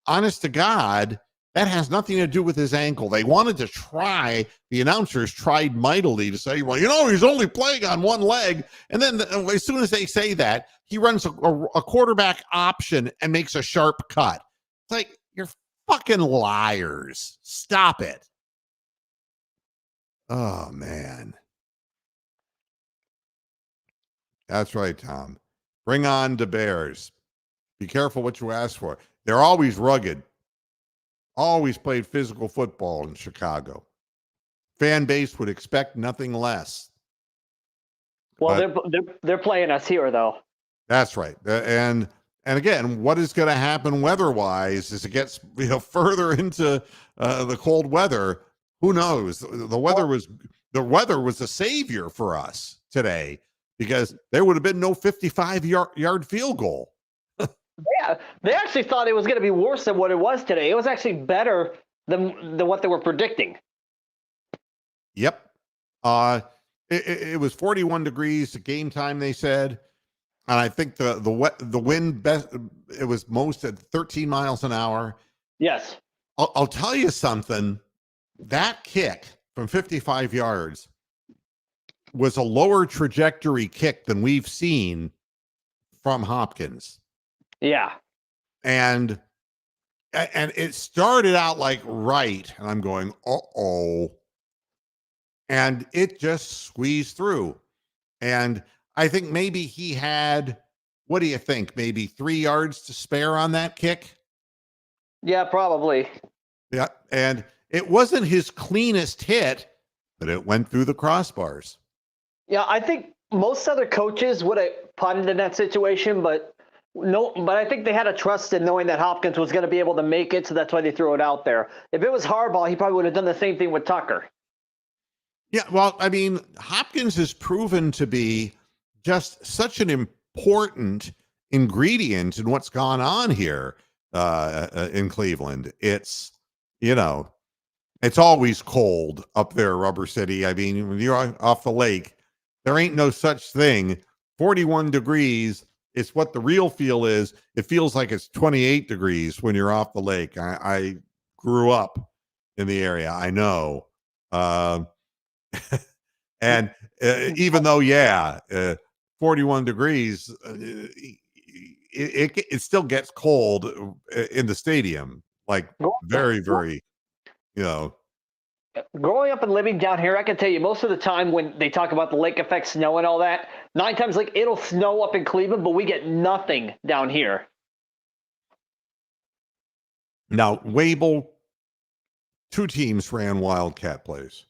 A: honest to God, that has nothing to do with his ankle. They wanted to try, the announcers tried mightily to say, well, he's only playing on one leg. And then as soon as they say that, he runs a quarterback option and makes a sharp cut. It's like, you're fucking liars. Stop it. Oh, man. That's right, Tom. Bring on the Bears. Be careful what you ask for. They're always rugged. Always played physical football in Chicago. Fan base would expect nothing less.
B: Well,
A: But
B: they're playing us here though.
A: that's right. And again, what is going to happen weather-wise as it gets further into the cold weather? Who knows? The weather was a savior for us today because there would have been no 55-yard field goal.
B: Yeah, they actually thought it was going to be worse than what it was today. It was actually better than what they were predicting.
A: Yep. It was 41 degrees at game time, they said. And I think the wind it was most at 13 miles an hour.
B: Yes.
A: I'll tell you something. That kick from 55 yards was a lower trajectory kick than we've seen from Hopkins.
B: Yeah.
A: And it started out like right, and I'm going, uh-oh. And it just squeezed through. And I think maybe he had, what do you think? Maybe 3 yards to spare on that kick?
B: Yeah, probably.
A: Yeah. And it wasn't his cleanest hit, but it went through the crossbars.
B: Yeah, I think most other coaches would have punted in that situation, but I think they had a trust in knowing that Hopkins was going to be able to make it, so that's why they threw it out there. If it was Harbaugh, he probably would have done the same thing with Tucker.
A: Yeah, well, I mean, Hopkins has proven to be just such an important ingredient in what's gone on here in Cleveland. It's, it's always cold up there, Rubber City. I mean, when you're off the lake, there ain't no such thing. 41 degrees is what the real feel is. It feels like it's 28 degrees when you're off the lake. I grew up in the area. I know. And even though, 41 degrees, it still gets cold in the stadium, like very, very,
B: Growing up and living down here, I can tell you most of the time when they talk about the lake effect snow and all that, 9 times like it'll snow up in Cleveland, but we get nothing down here.
A: Now, Wable, 2 teams ran Wildcat plays.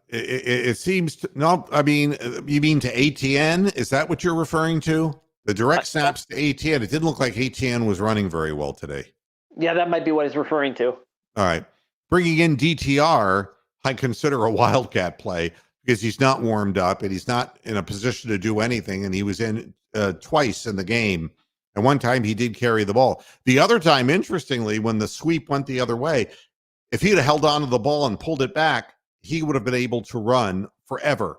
A: It seems no. I mean, you mean to ATN? Is that what you're referring to? The direct snaps to ATN. It didn't look like ATN was running very well today.
B: Yeah, that might be what he's referring to.
A: All right, bringing in DTR, I consider a Wildcat play because he's not warmed up and he's not in a position to do anything. And he was in twice in the game, and one time he did carry the ball. The other time, interestingly, when the sweep went the other way, if he'd have held on to the ball and pulled it back, he would have been able to run forever.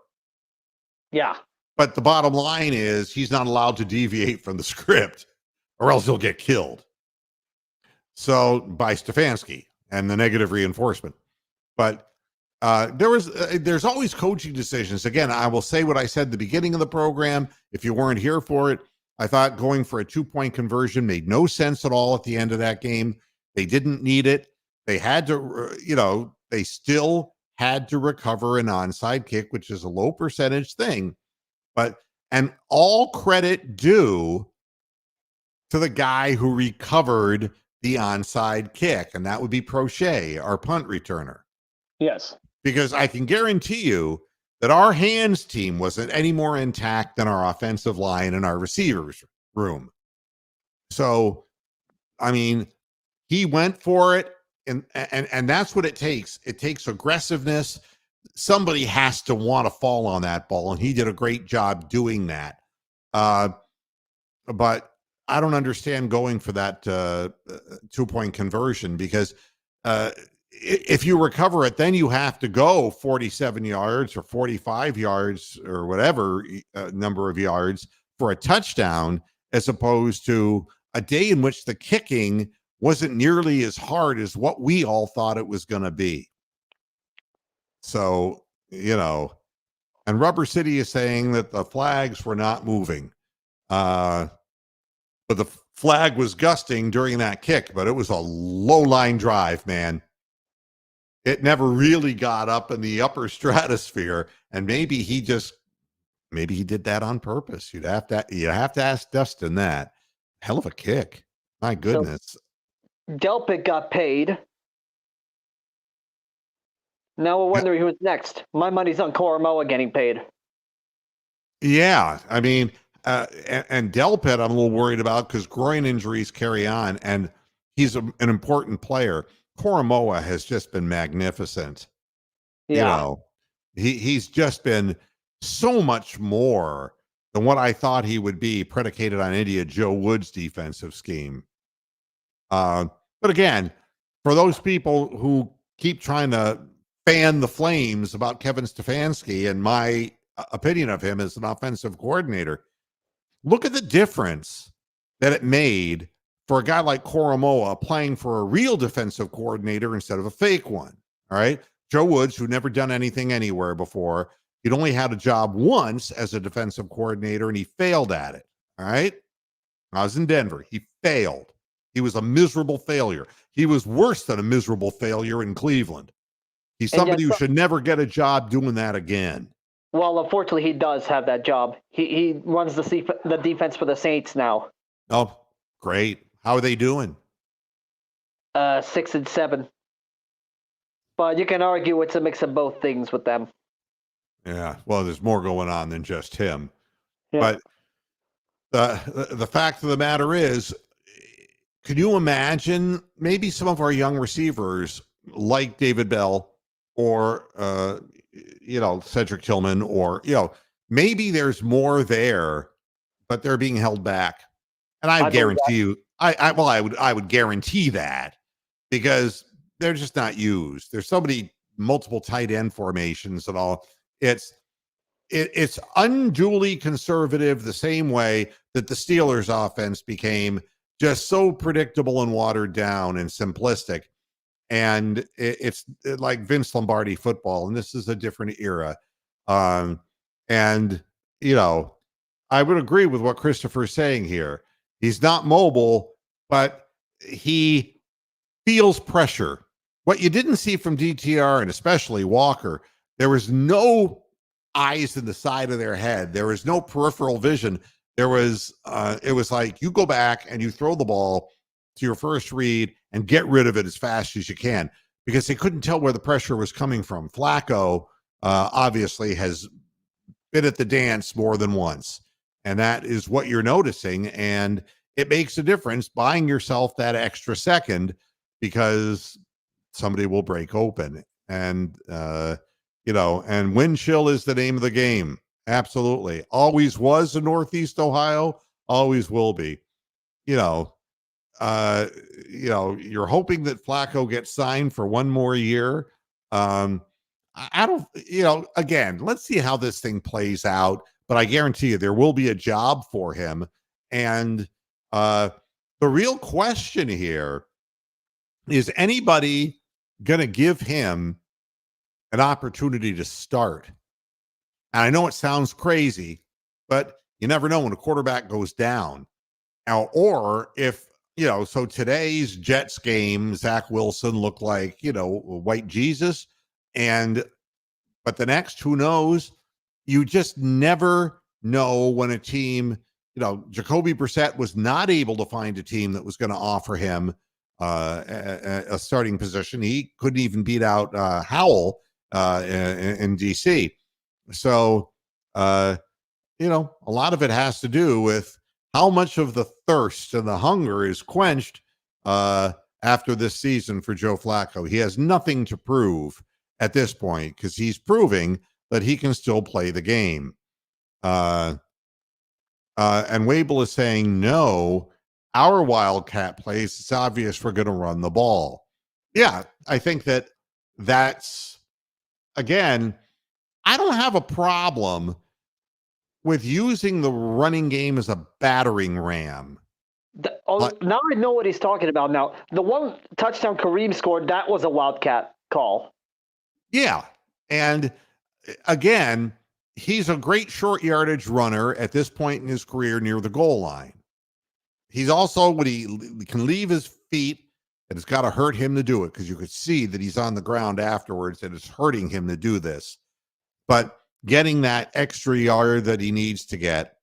B: Yeah.
A: But the bottom line is he's not allowed to deviate from the script or else he'll get killed. So by Stefanski and the negative reinforcement. But there's always coaching decisions. Again, I will say what I said at the beginning of the program. If you weren't here for it, I thought going for a 2-point conversion made no sense at all at the end of that game. They didn't need it. They had to, they still had to recover an onside kick, which is a low percentage thing. And all credit due to the guy who recovered the onside kick, and that would be Prochet, our punt returner.
B: Yes.
A: Because I can guarantee you that our hands team wasn't any more intact than our offensive line and our receivers room. So, I mean, he went for it. And that's what it takes. It takes aggressiveness. Somebody has to want to fall on that ball, and he did a great job doing that. But I don't understand going for that 2-point conversion because if you recover it, then you have to go 47 yards or 45 yards or whatever number of yards for a touchdown, as opposed to a day in which the kicking wasn't nearly as hard as what we all thought it was going to be. So, and Rubber City is saying that the flags were not moving. But the flag was gusting during that kick, but it was a low line drive, man. It never really got up in the upper stratosphere. And maybe he did that on purpose. You'd have to ask Dustin that. Hell of a kick. My goodness.
B: So, Delpit got paid. Now we're wondering who's next. My money's on Koromoa getting paid.
A: Yeah, I mean, and Delpit, I'm a little worried about because groin injuries carry on, and he's an important player. Koromoa has just been magnificent. You
B: Yeah.
A: know, he's just been so much more than what I thought he would be, predicated on India Joe Wood's defensive scheme. But again, for those people who keep trying to fan the flames about Kevin Stefanski and my opinion of him as an offensive coordinator, look at the difference that it made for a guy like Koromoa playing for a real defensive coordinator instead of a fake one. All right. Joe Woods, who never done anything anywhere before, he'd only had a job once as a defensive coordinator and he failed at it. All right. I was in Denver. He failed. He was a miserable failure. He was worse than a miserable failure in Cleveland. He's
B: And
A: somebody
B: yet,
A: who should never get a job doing that again.
B: well, unfortunately, he does have that job. He runs the defense for the Saints now.
A: Oh, great. How are they doing?
B: 6-7. But you can argue it's a mix of both things with them.
A: Yeah. Well, there's more going on than just him.
B: Yeah.
A: But the fact of the matter is, can you imagine maybe some of our young receivers like David Bell or Cedric Tillman, or maybe there's more there, but they're being held back. And I guarantee you, I would guarantee that, because they're just not used. There's so many multiple tight end formations and all. It's unduly conservative, the same way that the Steelers offense became just so predictable and watered down and simplistic. And it's like Vince Lombardi football, and this is a different era. And I would agree with what Christopher's saying here. He's not mobile, but he feels pressure. What you didn't see from DTR, and especially Walker, there was no eyes in the side of their head. There was no peripheral vision. There was, it was like you go back and you throw the ball to your first read and get rid of it as fast as you can, because they couldn't tell where the pressure was coming from. Flacco obviously has been at the dance more than once, and that is what you're noticing. And it makes a difference buying yourself that extra second, because somebody will break open. And, and wind chill is the name of the game. Absolutely. Always was in Northeast Ohio, always will be. You're hoping that Flacco gets signed for one more year. I don't, again, let's see how this thing plays out, but I guarantee you there will be a job for him. And the real question here is anybody going to give him an opportunity to start? And I know it sounds crazy, but you never know when a quarterback goes down. Or if, so today's Jets game, Zach Wilson looked like, white Jesus. But the next, who knows? You just never know when a team, Jacoby Brissett was not able to find a team that was going to offer him a starting position. He couldn't even beat out Howell in DC. So, a lot of it has to do with how much of the thirst and the hunger is quenched after this season for Joe Flacco. He has nothing to prove at this point, because he's proving that he can still play the game. And Wable is saying, no, our Wildcat plays, it's obvious we're going to run the ball. Yeah, I think that's, again, I don't have a problem with using the running game as a battering ram.
B: Now I know what he's talking about. Now, the one touchdown Kareem scored, that was a Wildcat call.
A: Yeah. And again, he's a great short yardage runner at this point in his career near the goal line. He's also, when he can leave his feet, and it's got to hurt him to do it, because you could see that he's on the ground afterwards and it's hurting him to do this. But getting that extra yard that he needs to get.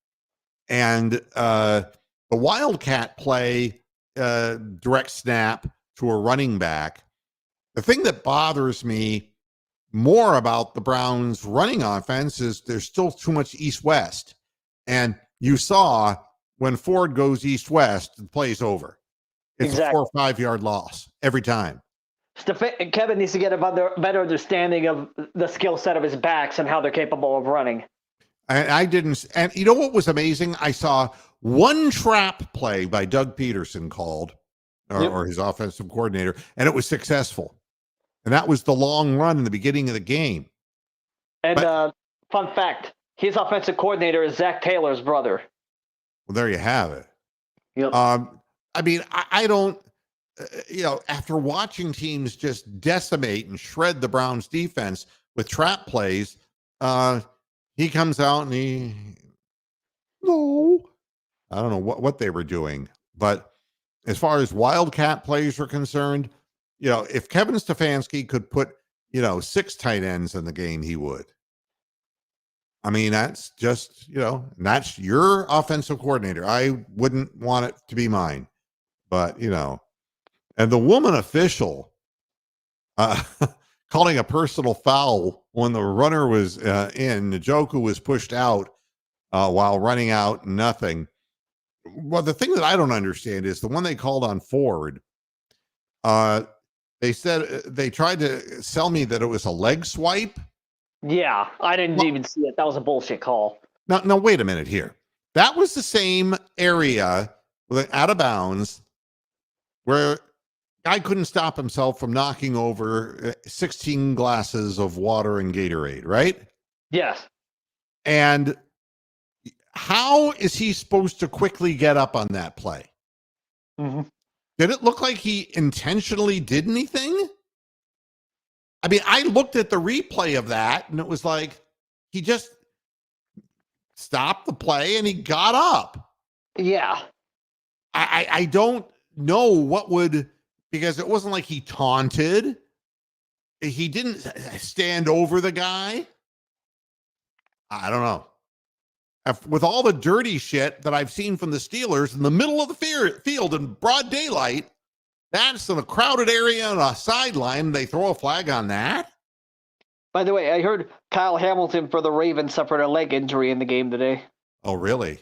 A: And the Wildcat play, direct snap to a running back. The thing that bothers me more about the Browns running offense is there's still too much east-west. And you saw when Ford goes east-west, the play's over. It's a 4 or 5 yard loss every time.
B: Kevin needs to get a better understanding of the skill set of his backs and how they're capable of running.
A: I didn't. And you know what was amazing? I saw one trap play by Doug Peterson called, or his offensive coordinator, and it was successful. And that was the long run in the beginning of the game.
B: And fun fact, his offensive coordinator is Zach Taylor's brother.
A: Well, there you have it.
B: Yep.
A: I mean, I don't, after watching teams just decimate and shred the Browns defense with trap plays, he comes out and I don't know what they were doing. But as far as Wildcat plays are concerned, if Kevin Stefanski could put, 6 tight ends in the game, he would. I mean, that's just, that's your offensive coordinator. I wouldn't want it to be mine. But, and the woman official calling a personal foul when the runner was in, Njoku was pushed out while running out, nothing. Well, the thing that I don't understand is the one they called on Ford. They said they tried to sell me that it was a leg swipe.
B: Yeah, I didn't even see it. That was a bullshit call.
A: Now, wait a minute here. That was the same area out of bounds where guy couldn't stop himself from knocking over 16 glasses of water and Gatorade, right?
B: Yes.
A: And how is he supposed to quickly get up on that play?
B: Mm-hmm.
A: Did it look like he intentionally did anything? I mean, I looked at the replay of that, and it was like he just stopped the play and he got up.
B: Yeah.
A: I don't know what would, because it wasn't like he taunted. He didn't stand over the guy. I don't know. With all the dirty shit that I've seen from the Steelers in the middle of the field in broad daylight, that's in a crowded area on a sideline. They throw a flag on that.
B: By the way, I heard Kyle Hamilton for the Ravens suffered a leg injury in the game today.
A: Oh, really?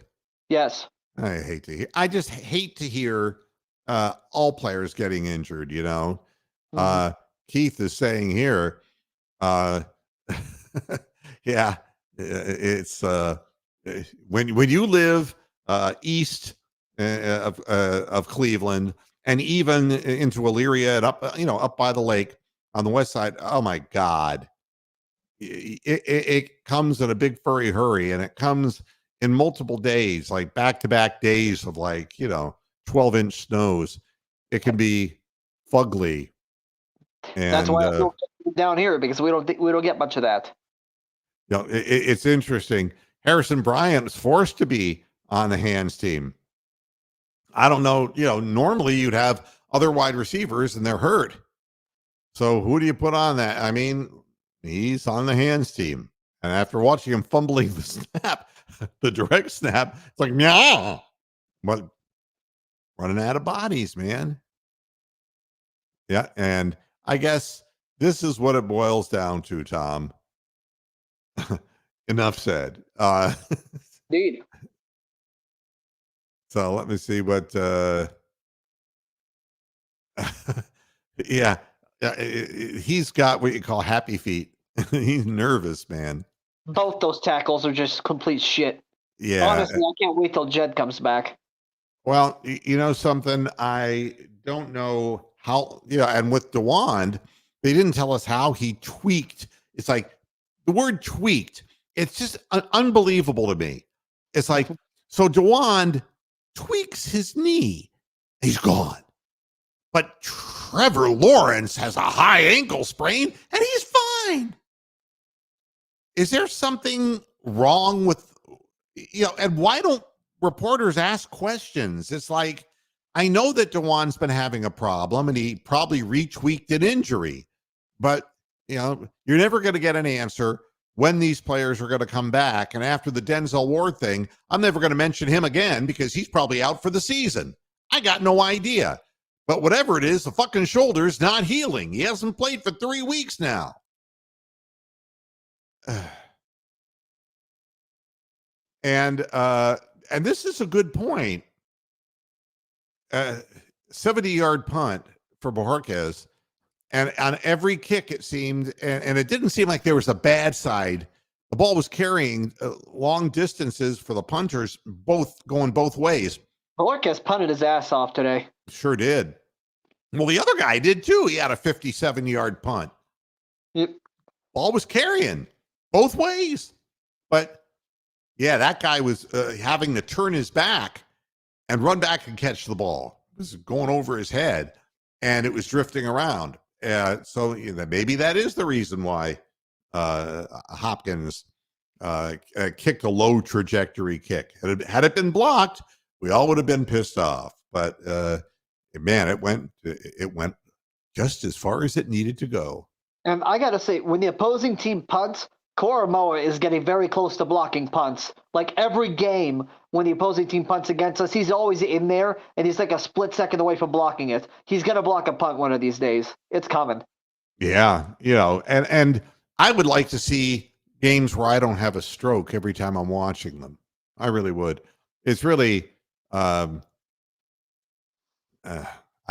B: Yes.
A: I just hate to hear all players getting injured, Mm-hmm. Keith is saying here, yeah, it's when you live east of Cleveland and even into Elyria and up by the lake on the west side. Oh my God. It comes in a big furry hurry, and it comes in multiple days, like back-to-back days of 12-inch snows. It can be fugly. And
B: that's why I feel down here, because we don't get much of that.
A: It's interesting. Harrison Bryant was forced to be on the hands team. I don't know. Normally you'd have other wide receivers and they're hurt. So who do you put on that? I mean, he's on the hands team. And after watching him fumbling the snap, the direct snap, it's like, meow. But running out of bodies, man. Yeah. And I guess this is what it boils down to, Tom. Enough said.
B: Indeed.
A: So let me see what. Yeah, he's got what you call happy feet. He's nervous, man.
B: Both those tackles are just complete shit.
A: Yeah.
B: Honestly, I can't wait till Jed comes back.
A: Well, something, I don't know how. And with DeWand, they didn't tell us how he tweaked. It's like the word tweaked. It's just unbelievable to me. It's like, so DeWand tweaks his knee, he's gone. But Trevor Lawrence has a high ankle sprain and he's fine. Is there something wrong with, and why don't reporters ask questions? It's like, I know that DeWand's been having a problem and he probably retweaked an injury, but you're never going to get an answer when these players are going to come back. And after the Denzel Ward thing, I'm never going to mention him again because he's probably out for the season. I got no idea. But whatever it is, the fucking shoulder's not healing. He hasn't played for 3 weeks now. And this is a good point. 70-yard punt for Bojorquez. And on every kick, it seemed, and it didn't seem like there was a bad side. The ball was carrying long distances for the punters, going both ways.
B: Marquez punted his ass off today.
A: Sure did. Well, the other guy did too. He had a 57-yard punt.
B: Yep.
A: Ball was carrying both ways. But, yeah, that guy was having to turn his back and run back and catch the ball. It was going over his head, and it was drifting around. So maybe that is the reason why Hopkins kicked a low trajectory kick. Had it been blocked, we all would have been pissed off. But man, it went just as far as it needed to go.
B: And I gotta say, when the opposing team punts, Koromoa is getting very close to blocking punts. Like every game, when the opposing team punts against us, he's always in there, and he's like a split second away from blocking it. He's gonna block a punt one of these days. It's coming.
A: Yeah, and I would like to see games where I don't have a stroke every time I'm watching them. I really would. It's really, I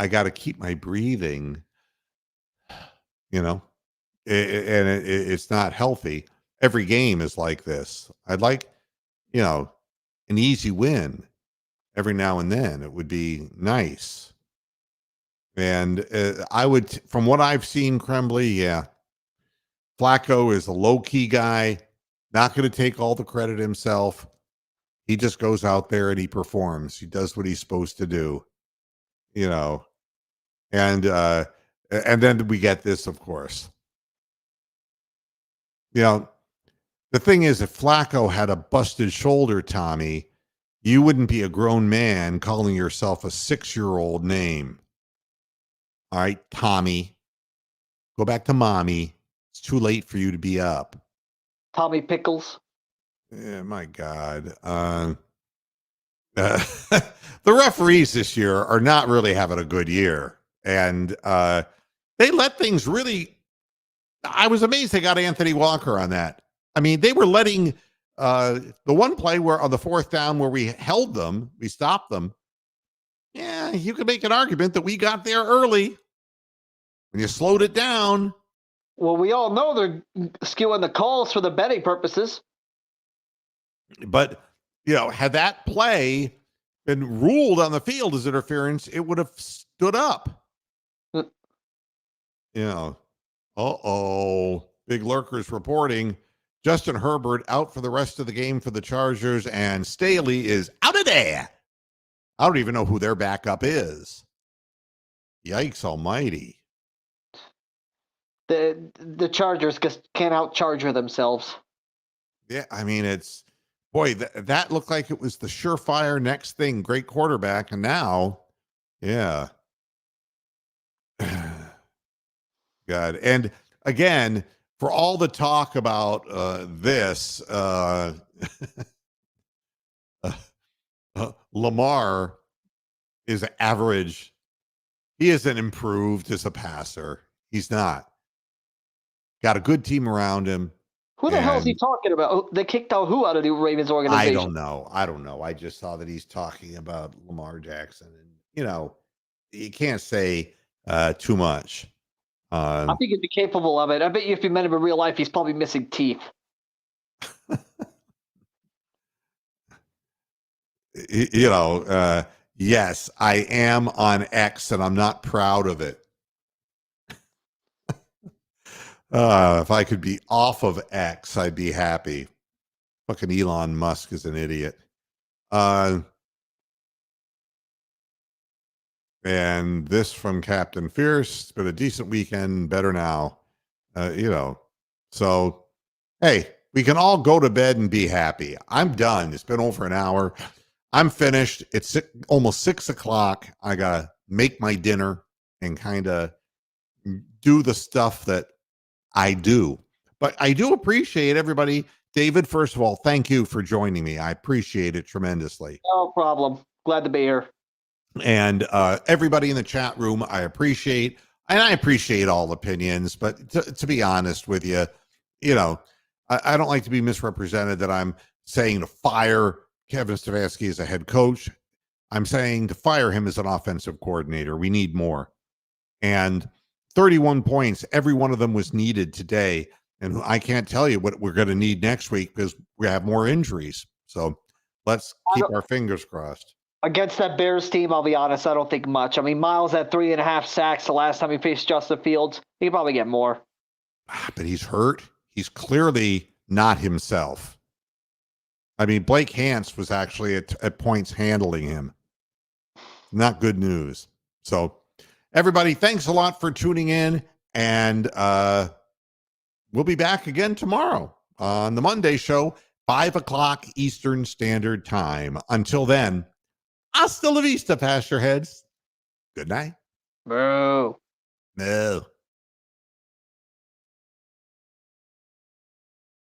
A: got to keep my breathing, and it's not healthy. Every game is like this. I'd like, an easy win every now and then. It would be nice. And I would, from what I've seen, Krembley, yeah, Flacco is a low-key guy, not going to take all the credit himself. He just goes out there and he performs. He does what he's supposed to do, and then we get this, of course. The thing is, if Flacco had a busted shoulder, Tommy, you wouldn't be a grown man calling yourself a 6-year-old name. All right, Tommy, go back to mommy. It's too late for you to be up.
B: Tommy Pickles.
A: Yeah, my God. The referees this year are not really having a good year. And they let things really... I was amazed they got Anthony Walker on that. I mean, they were letting the one play where on the fourth down where we held them, we stopped them. Yeah, you could make an argument that we got there early. When you slowed it down.
B: Well, we all know they're skewing the calls for the betting purposes.
A: But, had that play been ruled on the field as interference, it would have stood up. Big Lurkers reporting Justin Herbert out for the rest of the game for the Chargers, and Staley is out of there. I don't even know who their backup is. Yikes almighty.
B: The Chargers just can't out-Charger themselves.
A: Yeah, I mean, it's... Boy, that looked like it was the surefire next thing. Great quarterback, and now, yeah. God. And again, for all the talk about this, Lamar is average. He isn't improved as a passer. He's not. Got a good team around him.
B: Who the hell is he talking about? They kicked out who out of the Ravens organization?
A: I don't know. I just saw that he's talking about Lamar Jackson. And, you can't say too much.
B: I think he'd be capable of it. I bet you if you met him in real life, he's probably missing teeth.
A: Yes, I am on X, and I'm not proud of it. If I could be off of X, I'd be happy. Fucking Elon Musk is an idiot. And this from Captain Fierce. It's been a decent weekend. Better now. So, hey, we can all go to bed and be happy. I'm done. It's been over an hour. I'm finished. It's almost 6 o'clock. I got to make my dinner and kind of do the stuff that I do. But I do appreciate everybody. David, first of all, thank you for joining me. I appreciate it tremendously.
B: No problem. Glad to be here.
A: And everybody in the chat room, I appreciate. And I appreciate all opinions. But to be honest with you, I don't like to be misrepresented that I'm saying to fire Kevin Stefanski as a head coach. I'm saying to fire him as an offensive coordinator. We need more. And 31 points, every one of them was needed today. And I can't tell you what we're going to need next week because we have more injuries. So let's keep our fingers crossed.
B: Against that Bears team, I'll be honest, I don't think much. I mean, Miles had 3.5 sacks the last time he faced Justin Fields. He could probably get more.
A: But he's hurt. He's clearly not himself. I mean, Blake Hance was actually at points handling him. Not good news. So, everybody, thanks a lot for tuning in. And we'll be back again tomorrow on the Monday show, 5 o'clock Eastern Standard Time. Until then, hasta la vista, Pasture Heads. Good night.
B: Boo.
A: No.